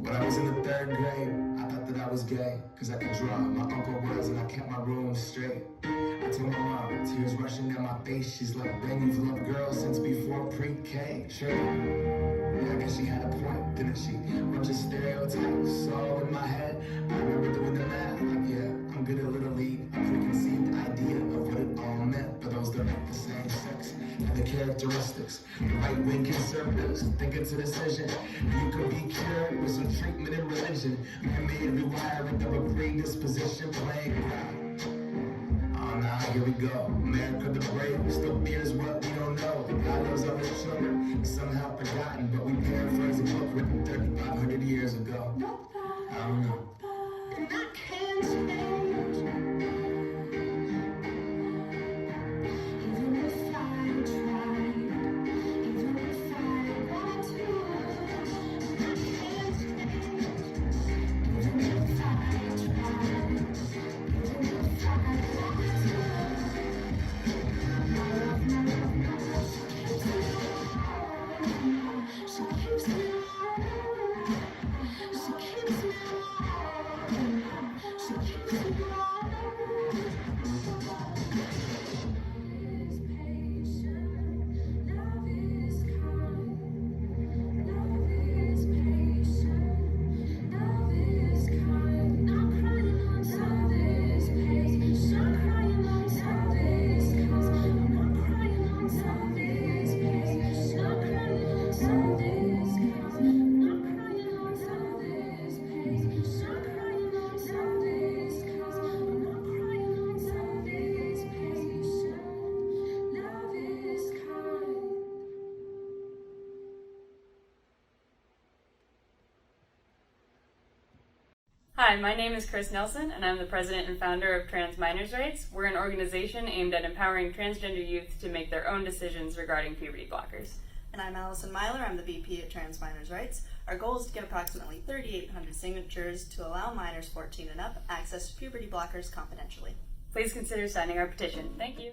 When I was in the 3rd grade, I thought that I was gay, cause I could draw. My uncle was, and I kept my room straight. I told my mom, tears rushing down my face. She's like, Ben, you've loved girls since before pre-K. Sure. Yeah, I guess she had a point, didn't she? Bunch of stereotypes all in my head. I remember doing the math, like, yeah, I'm good at Little League. A preconceived idea of what it all meant. But those that aren't the same sex and the characteristics. The right-wing conservatives thinking to decision. You could be cured with some treatment and religion. Man-made rewiring of a predisposition playing around. Oh, now here we go. America the brave still fears what we don't know. God loves all his children, somehow forgotten, but we paraphrase a book written 3,500 years ago. I don't know. And I can't change. Even if I tried, even if I wanted to, I can't change. Even if I tried, even if I wanted to. She keeps me warm. She keeps me warm. She keeps me warm. Hi, my name is Chris Nelson, and I'm the president and founder of Trans Minors Rights. We're an organization aimed at empowering transgender youth to make their own decisions regarding puberty blockers. And I'm Allison Myler. I'm the VP at Trans Minors Rights. Our goal is to get approximately 3,800 signatures to allow minors 14 and up access to puberty blockers confidentially. Please consider signing our petition. Thank you.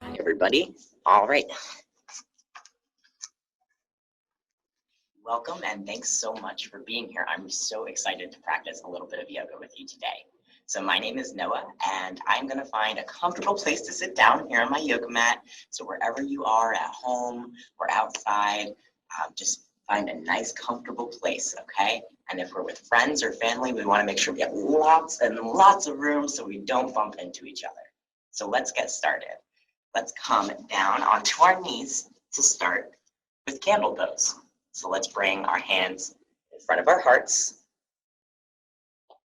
Hi, everybody. All right. Welcome and thanks so much for being here. I'm so excited to practice a little bit of yoga with you today. So my name is Noah, and I'm gonna find a comfortable place to sit down here on my yoga mat. So wherever you are, at home or outside, just find a nice comfortable place, okay? And if we're with friends or family, we wanna make sure we have lots and lots of room so we don't bump into each other. So let's get started. Let's come down onto our knees to start with candle pose. So let's bring our hands in front of our hearts.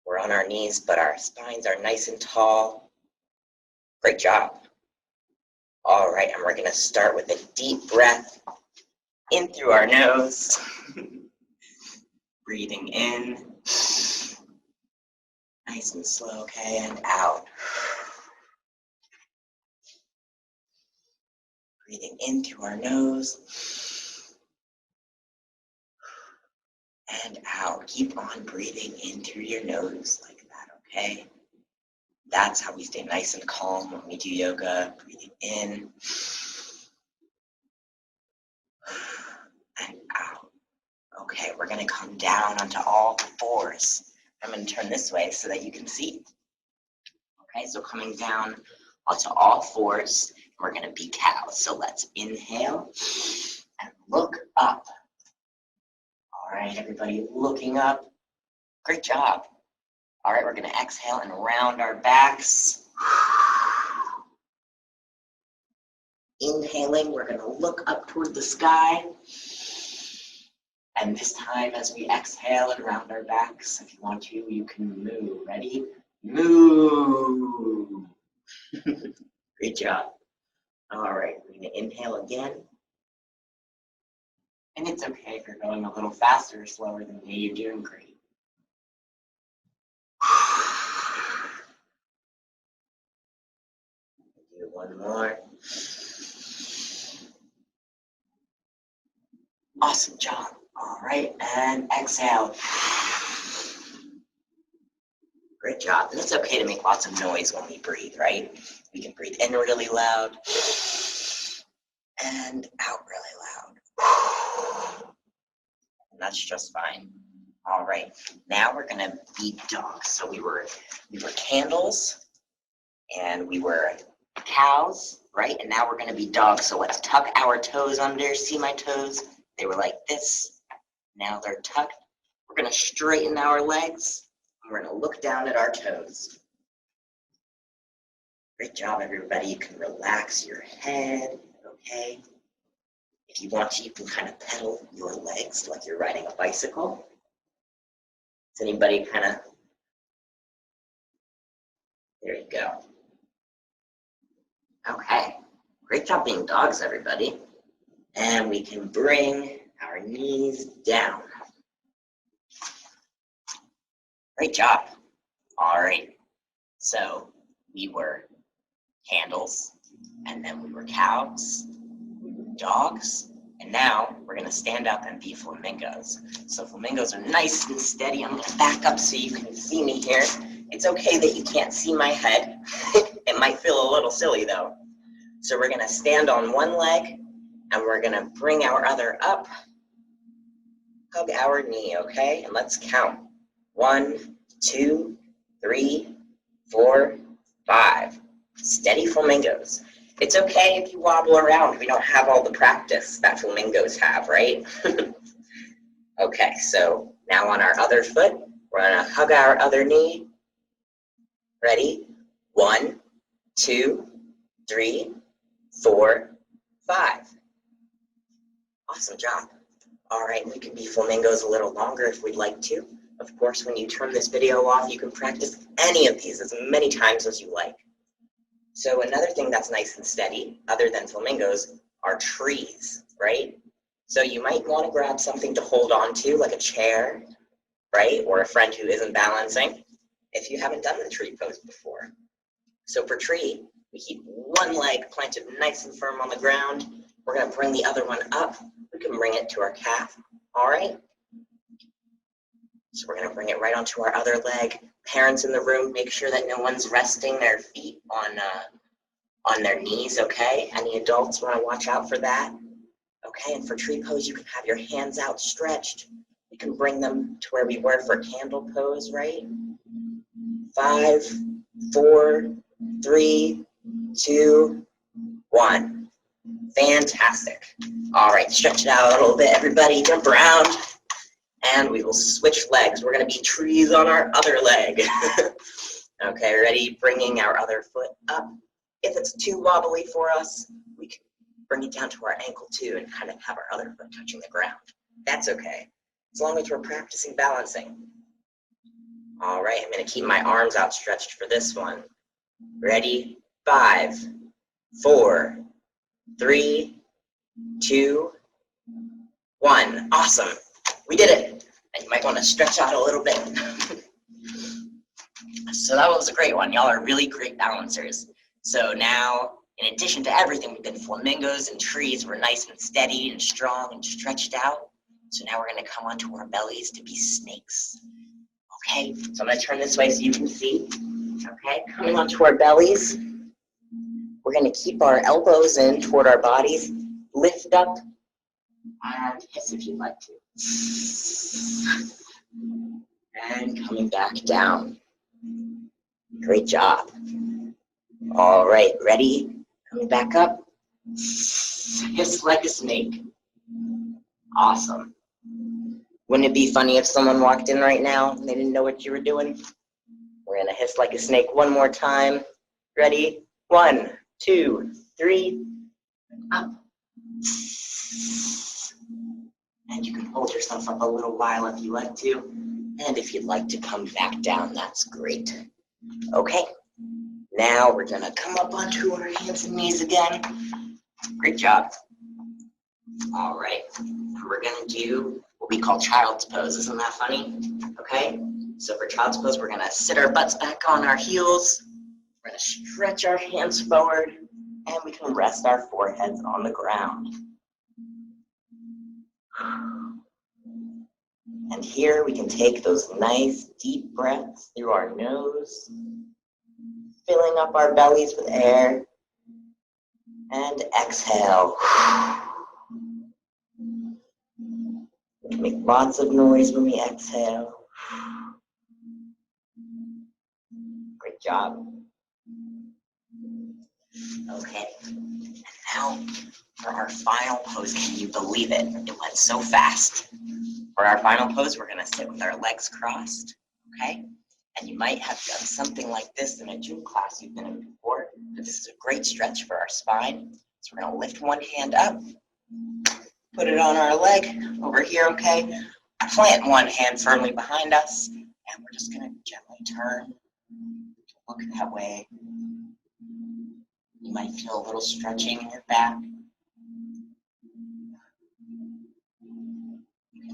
We're on our knees, but our spines are nice and tall. Great job. All right, and we're gonna start with a deep breath in through our nose. Breathing in. Nice and slow, okay, and out. Breathing in through our nose. And out. Keep on breathing in through your nose like that, okay? That's how we stay nice and calm when we do yoga. Breathing in and out. Okay, we're gonna come down onto all fours. I'm gonna turn this way so that you can see. Okay, so coming down onto all fours, we're gonna be cows. So let's inhale and look up. All right, everybody looking up. Great job. All right, we're gonna exhale and round our backs. Inhaling, we're gonna look up toward the sky. And this time, as we exhale and round our backs, if you want to, you can move. Ready? Move. Great job. All right, we're gonna inhale again. And it's okay if you're going a little faster or slower than me, you're doing great. Do one more. Awesome job. All right, and exhale. Great job. And it's okay to make lots of noise when we breathe, right? We can breathe in really loud and out really loud. And that's just fine. All right, now we're gonna be dogs. So we were candles and we were cows, right? And now we're gonna be dogs. So let's tuck our toes under. See my toes? They were like this. Now they're tucked. We're gonna straighten our legs. And we're gonna look down at our toes. Great job, everybody. You can relax your head, okay? If you want to, you can kind of pedal your legs like you're riding a bicycle. Does anybody kind of, there you go. Okay, great job being dogs, everybody. And we can bring our knees down. Great job. All right, so we were candles, and then we were cows, we were dogs, and now we're gonna stand up and be flamingos. So flamingos are nice and steady. I'm gonna back up so you can see me here. It's okay that you can't see my head. It might feel a little silly though. So we're gonna stand on one leg, and we're gonna bring our other up, hug our knee, okay? And let's count. 1, 2, 3, 4, 5. Steady flamingos. It's okay if you wobble around. We don't have all the practice that flamingos have, right? Okay, so now on our other foot, we're gonna hug our other knee. Ready? 1, 2, 3, 4, 5. Awesome job. All right, we can be flamingos a little longer if we'd like to. Of course, when you turn this video off, you can practice any of these as many times as you like. So another thing that's nice and steady, other than flamingos, are trees, right? So you might want to grab something to hold on to, like a chair, right? Or a friend who isn't balancing, if you haven't done the tree pose before. So for tree, we keep one leg planted nice and firm on the ground. We're gonna bring the other one up. We can bring it to our calf, all right? So we're gonna bring it right onto our other leg. Parents in the room, make sure that no one's resting their feet on their knees, okay? Any adults wanna watch out for that? Okay, and for tree pose, you can have your hands outstretched. You can bring them to where we were for candle pose, right? 5, 4, 3, 2, 1. Fantastic. All right, stretch it out a little bit, everybody. Jump around. And we will switch legs. We're going to be trees on our other leg. Okay, ready? Bringing our other foot up. If it's too wobbly for us, we can bring it down to our ankle too and kind of have our other foot touching the ground. That's okay, as long as we're practicing balancing. All right, I'm going to keep my arms outstretched for this one. Ready? 5, 4, 3, 2, 1. Awesome. We did it. And you might want to stretch out a little bit. So that was a great one. Y'all are really great balancers. So now, in addition to everything, we've been flamingos and trees. We're nice and steady and strong and stretched out. So now we're going to come onto our bellies to be snakes. Okay, so I'm going to turn this way so you can see. Okay, coming onto our bellies. We're going to keep our elbows in toward our bodies. Lift up and hiss if you'd like to. And coming back down. Great job. All right, ready? Coming back up. Hiss like a snake. Awesome. Wouldn't it be funny if someone walked in right now and they didn't know what you were doing? We're gonna hiss like a snake one more time. Ready? 1, 2, 3, up. And you can hold yourself up a little while if you like to. And if you'd like to come back down, that's great. Okay, now we're gonna come up onto our hands and knees again. Great job. All right, we're gonna do what we call child's pose. Isn't that funny? Okay, so for child's pose, we're gonna sit our butts back on our heels. We're gonna stretch our hands forward, and we can rest our foreheads on the ground. And here we can take those nice deep breaths through our nose, filling up our bellies with air, and exhale. We can make lots of noise when we exhale. Great job. Okay, and now for our final pose. Can you believe it? It went so fast. For our final pose, we're gonna sit with our legs crossed, okay? And you might have done something like this in a gym class you've been in before, but this is a great stretch for our spine. So we're gonna lift one hand up, put it on our leg over here, okay? Plant one hand firmly behind us, and we're just gonna gently turn to look that way. You might feel a little stretching in your back.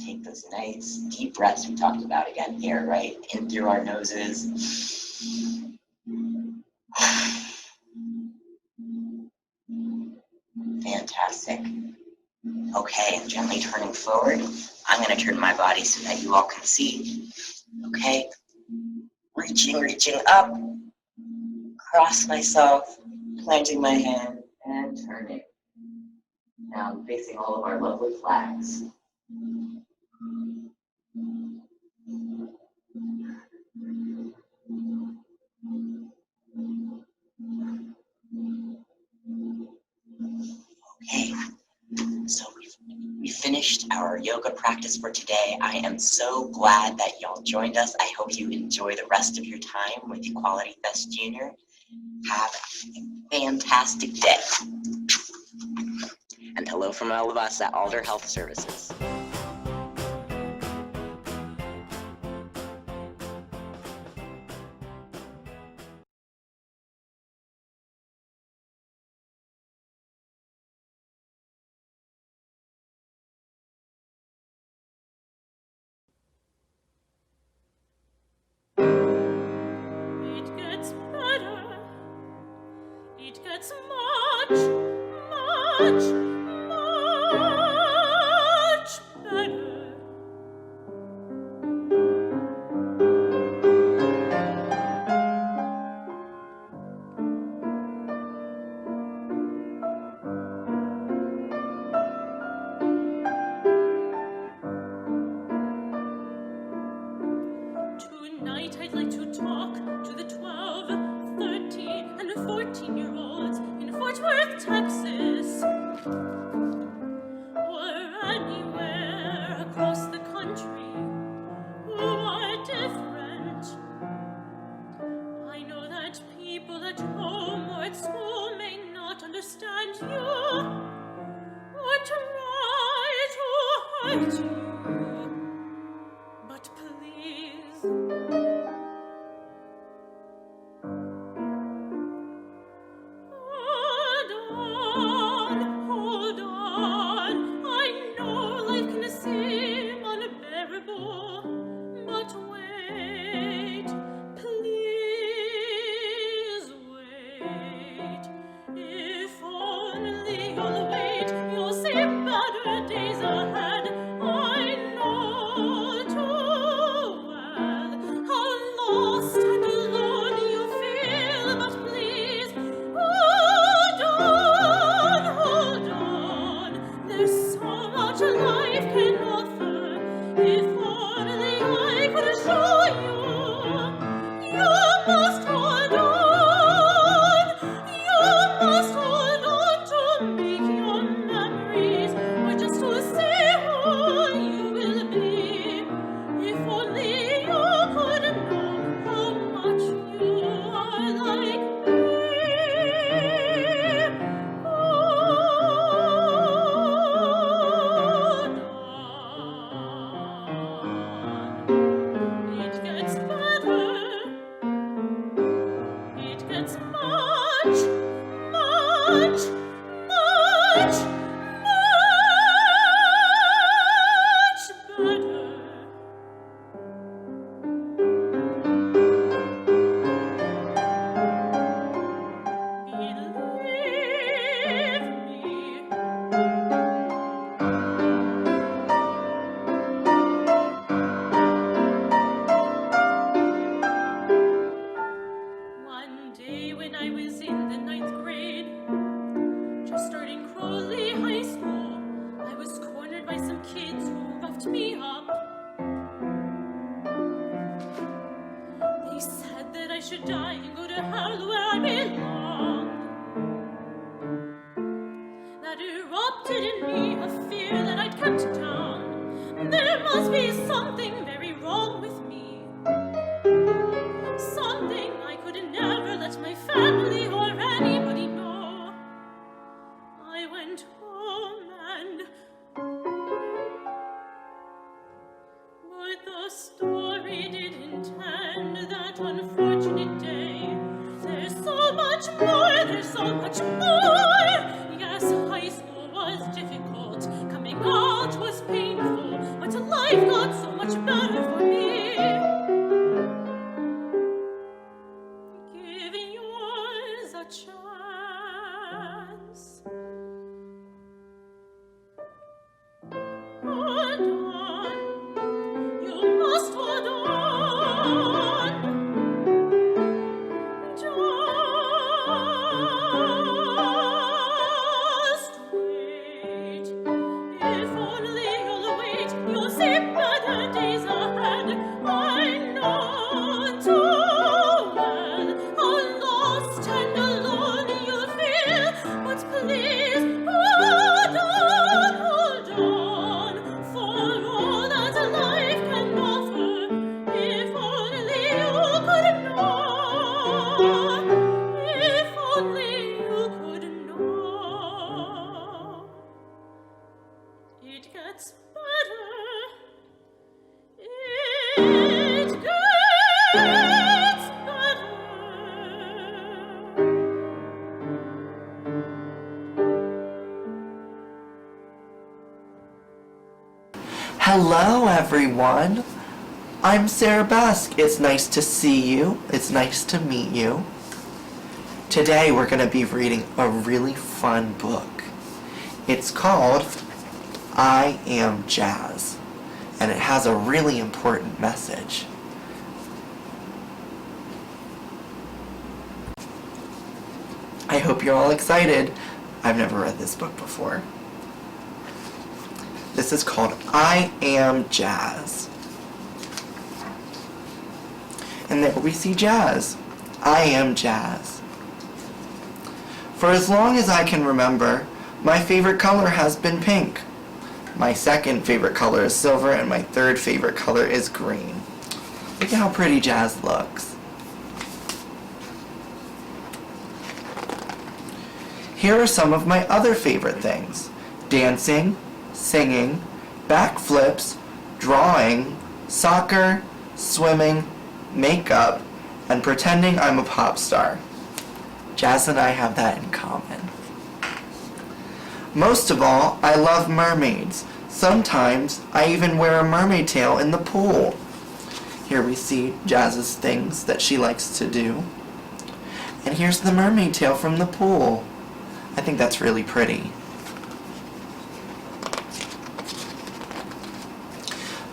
Take those nice deep breaths we talked about again here, right? In through our noses. Fantastic. Okay, and gently turning forward. I'm going to turn my body so that you all can see. Okay. Reaching up. Cross myself, planting my hand, and turning. Now I'm facing all of our lovely flags. Okay, so we finished our yoga practice for today. I am so glad that y'all joined us. I hope you enjoy the rest of your time with Equality Fest Junior. Have a fantastic day. And hello from all of us at Alder Health Services. It gets better. It gets much, much, much better. Tonight I'd like to talk to the that I should die and go to hell where I belong. That erupted in me a fear that I'd kept down. There must be something very wrong with me. Something I could never let my family or anybody know. I went home and... But the story did intend that unfortunate day. There's so much more, there's so much more. Yes, high school was difficult, coming out was painful, but life got so much better for me. Give yours a chance. Hold on, you must hold on. Just wait. If only you'll wait, you'll see better days ahead. I know too well how lost and alone you'll feel. But please, hold on, for all that life can offer. If only you could know, if only you could know. It gets better. It gets better. Hello, everyone. I'm Sarah Petrosky. It's nice to see you. It's nice to meet you. Today, we're going to be reading a really fun book. It's called I Am Jazz, and it has a really important message. I hope you're all excited. I've never read this book before. This is called I Am Jazz. And there we see jazz. I am jazz. For as long as I can remember, my favorite color has been pink. My second favorite color is silver, and my third favorite color is green. Look at how pretty jazz looks. Here are some of my other favorite things: dancing, singing, backflips, drawing, soccer, swimming, makeup, and pretending I'm a pop star. Jazz and I have that in common. Most of all, I love mermaids. Sometimes I even wear a mermaid tail in the pool. Here we see Jazz's things that she likes to do. And here's the mermaid tail from the pool. I think that's really pretty.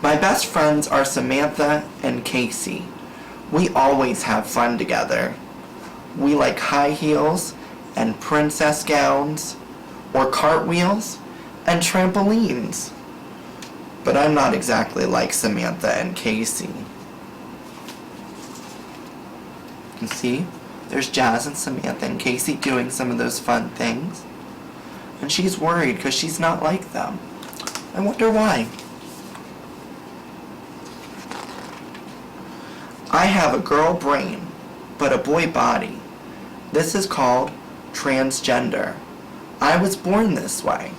My best friends are Samantha and Casey. We always have fun together. We like high heels and princess gowns, or cartwheels and trampolines. But I'm not exactly like Samantha and Casey. You see, there's Jazz and Samantha and Casey doing some of those fun things. And she's worried because she's not like them. I wonder why. I have a girl brain, but a boy body. This is called transgender. I was born this way.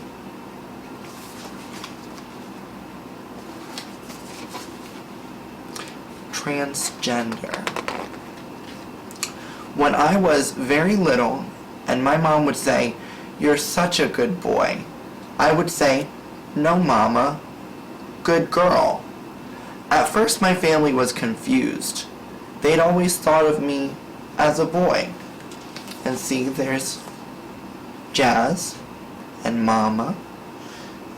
Transgender. When I was very little, and my mom would say, "You're such a good boy," I would say, "No, Mama, good girl." At first, my family was confused. They'd always thought of me as a boy. And see, there's Jazz and Mama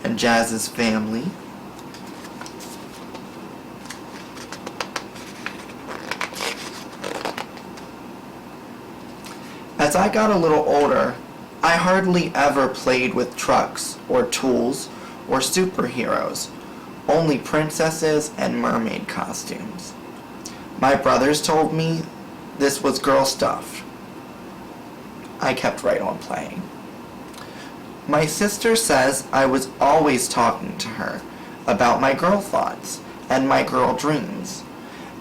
and Jazz's family. As I got a little older, I hardly ever played with trucks or tools or superheroes, only princesses and mermaid costumes. My brothers told me this was girl stuff. I kept right on playing. My sister says I was always talking to her about my girl thoughts and my girl dreams,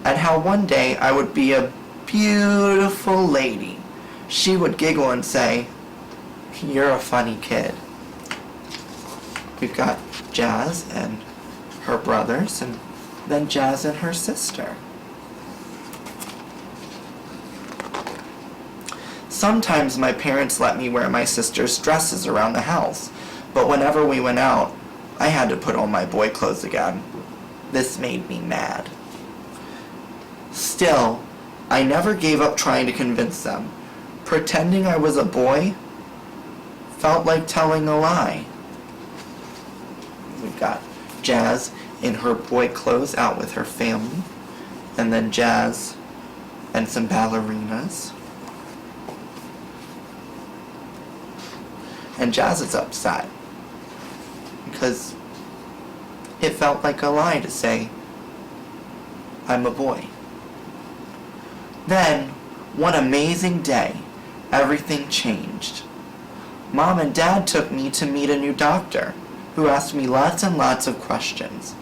and how one day I would be a beautiful lady. She would giggle and say, "You're a funny kid." We've got Jazz and her brothers, and then Jazz and her sister. Sometimes my parents let me wear my sister's dresses around the house, but whenever we went out, I had to put on my boy clothes again. This made me mad. Still, I never gave up trying to convince them. Pretending I was a boy felt like telling a lie. We've got Jazz in her boy clothes out with her family, and then Jazz and some ballerinas. And Jazz is upset because it felt like a lie to say, I'm a boy. Then, one amazing day, everything changed. Mom and Dad took me to meet a new doctor who asked me lots and lots of questions.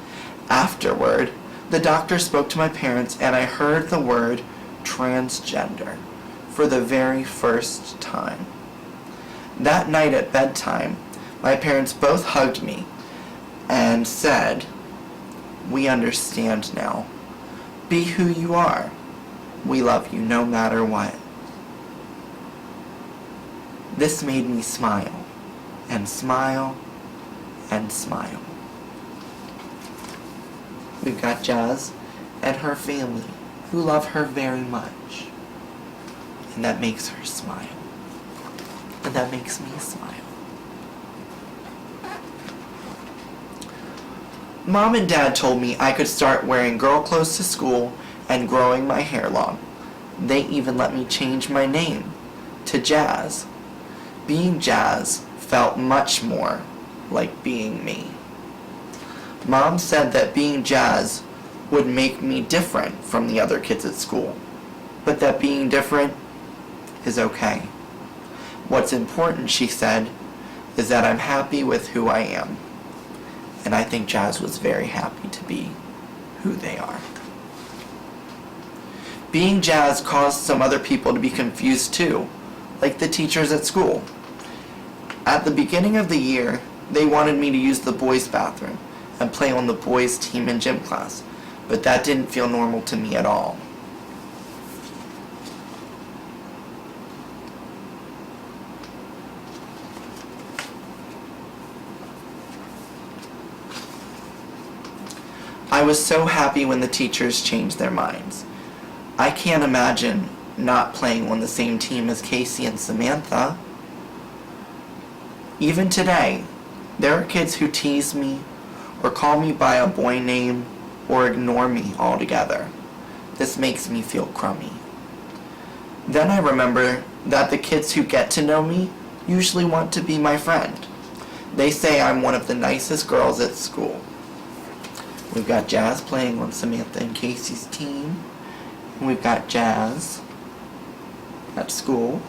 Afterward, the doctor spoke to my parents and I heard the word transgender for the very first time. That night at bedtime, my parents both hugged me and said, "We understand now. Be who you are. We love you no matter what." This made me smile, and smile, and smile. We've got Jazz and her family who love her very much. And that makes her smile. And that makes me smile. Mom and Dad told me I could start wearing girl clothes to school and growing my hair long. They even let me change my name to Jazz. Being Jazz felt much more like being me. Mom said that being Jazz would make me different from the other kids at school, but that being different is okay. What's important, she said, is that I'm happy with who I am. And I think Jazz was very happy to be who they are. Being Jazz caused some other people to be confused too, like the teachers at school. At the beginning of the year, they wanted me to use the boys' bathroom and play on the boys' team in gym class, but that didn't feel normal to me at all. I was so happy when the teachers changed their minds. I can't imagine not playing on the same team as Casey and Samantha. Even today, there are kids who tease me or call me by a boy name or ignore me altogether. This makes me feel crummy. Then I remember that the kids who get to know me usually want to be my friend. They say I'm one of the nicest girls at school. We've got Jazz playing on Samantha and Casey's team. And we've got Jazz at school.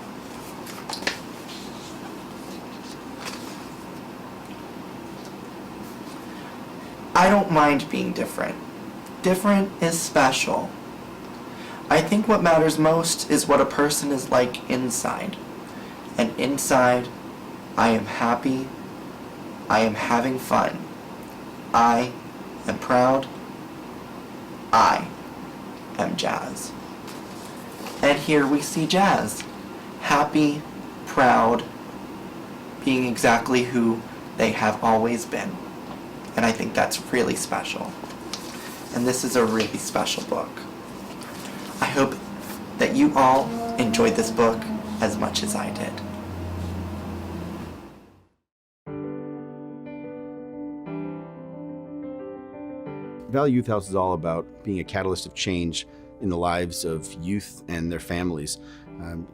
I don't mind being different. Different is special. I think what matters most is what a person is like inside. And inside, I am happy. I am having fun. I am proud. I am Jazz. And here we see Jazz. Happy, proud, being exactly who they have always been. And I think that's really special. And this is a really special book. I hope that you all enjoyed this book as much as I did. Valley Youth House is all about being a catalyst of change in the lives of youth and their families.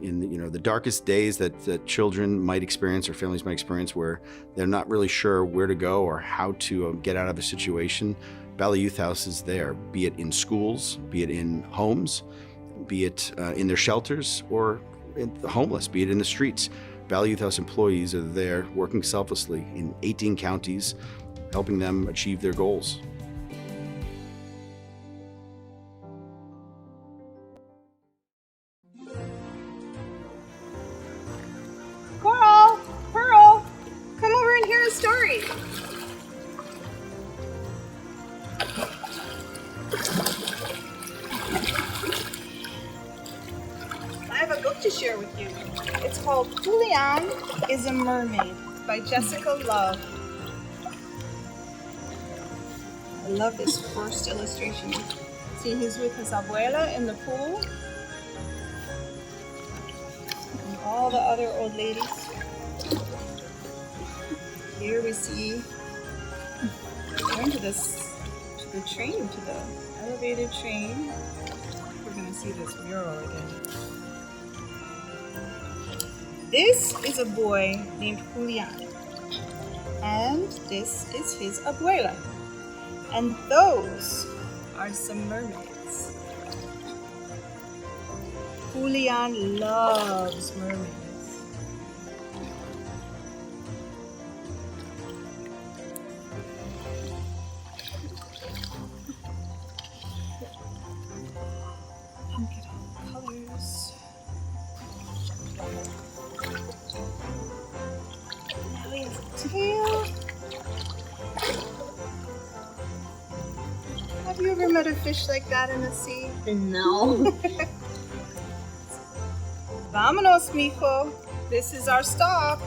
In the darkest days that children might experience or families might experience where they're not really sure where to go or how to get out of a situation, Valley Youth House is there, be it in schools, be it in homes, be it in their shelters or in the homeless, be it in the streets. Valley Youth House employees are there working selflessly in 18 counties, helping them achieve their goals. Coral! Pearl! Come over and hear a story. I have a book to share with you. It's called Julianne is a Mermaid by Jessica Love. I love this first illustration. See, he's with his abuela in the pool. And all the other old ladies. Here we see, going to the train, to the elevated train. We're gonna see this mural again. This is a boy named Julian, and this is his abuela. And those are some mermaids. Julian loves mermaids. Look at all the colors. Now he has a tail. Have you ever met a fish like that in the sea? No. Vámonos, mijo. This is our stop.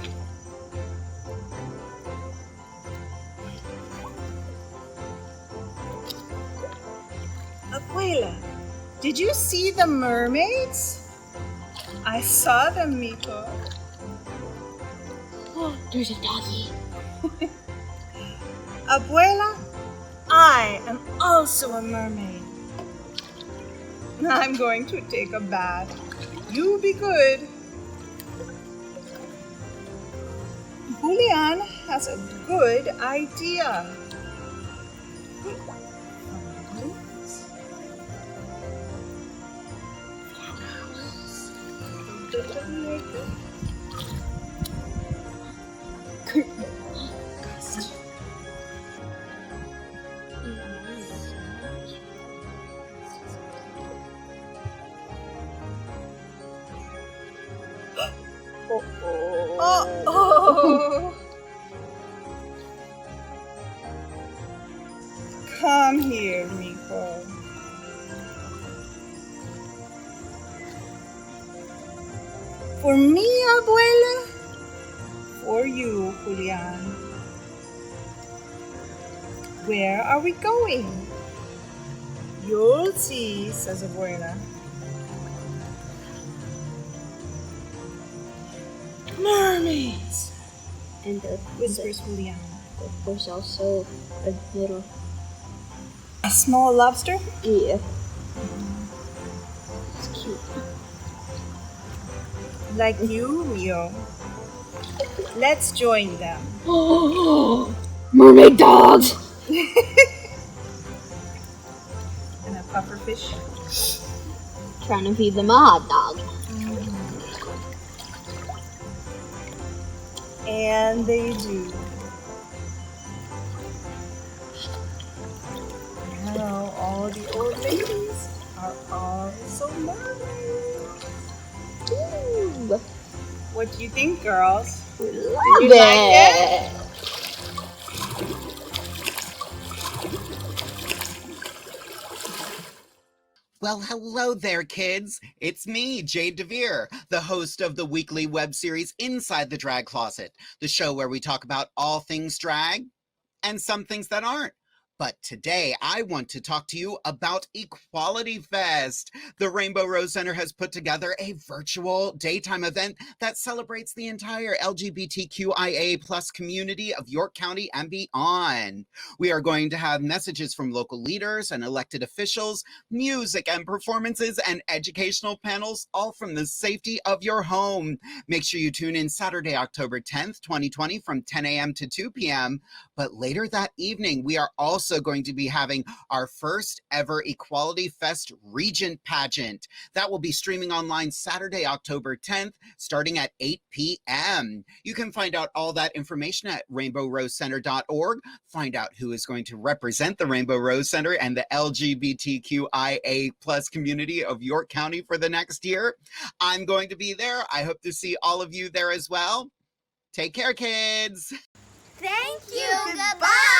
Abuela, did you see the mermaids? I saw them, mijo. Oh, there's a doggy. Abuela, I am also a mermaid. I'm going to take a bath. You be good. Julian has a good idea. Oh. Come here, Nicole. For me, abuela. For you, Julian. Where are we going? You'll see, says abuela. Mermaids! And whispers Julian. There's also a little... A small lobster? Yeah. It's cute. Like you, Rio. Let's join them. Oh, mermaid dogs! And a pufferfish. Trying to feed them a hot dog. And they do. Now all the old ladies are also mermaids. Ooh. What do you think, girls? Love Did you like it? Well, hello there, kids. It's me, Jade DeVere, the host of the weekly web series Inside the Drag Closet, the show where we talk about all things drag and some things that aren't. But today I want to talk to you about Equality Fest. The Rainbow Rose Center has put together a virtual daytime event that celebrates the entire LGBTQIA+ community of York County and beyond. We are going to have messages from local leaders and elected officials, music and performances, and educational panels, all from the safety of your home. Make sure you tune in Saturday, October 10th, 2020 from 10 a.m. to 2 p.m. But later that evening, we are also also going to be having our first ever Equality Fest Regent Pageant. That will be streaming online Saturday, October 10th, starting at 8 p.m. You can find out all that information at rainbowrosecenter.org. Find out who is going to represent the Rainbow Rose Center and the LGBTQIA+ community of York County for the next year. I'm going to be there. I hope to see all of you there as well. Take care, kids. Thank you. Goodbye.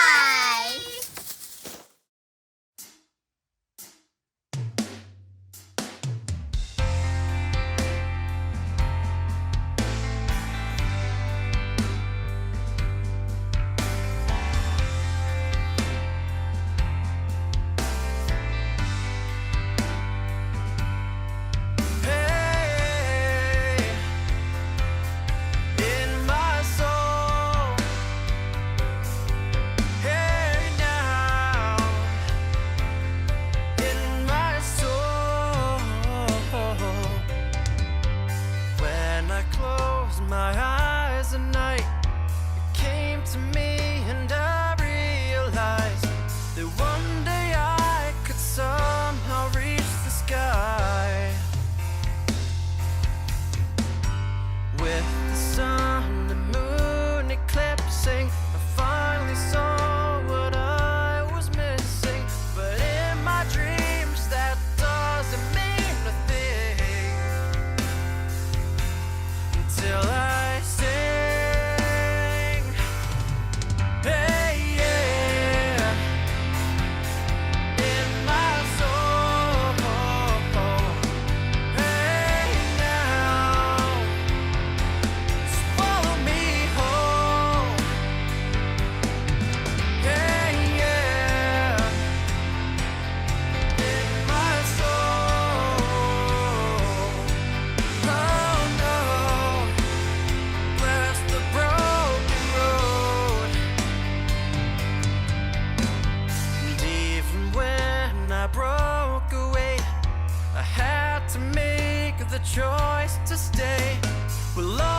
choice to stay. Well,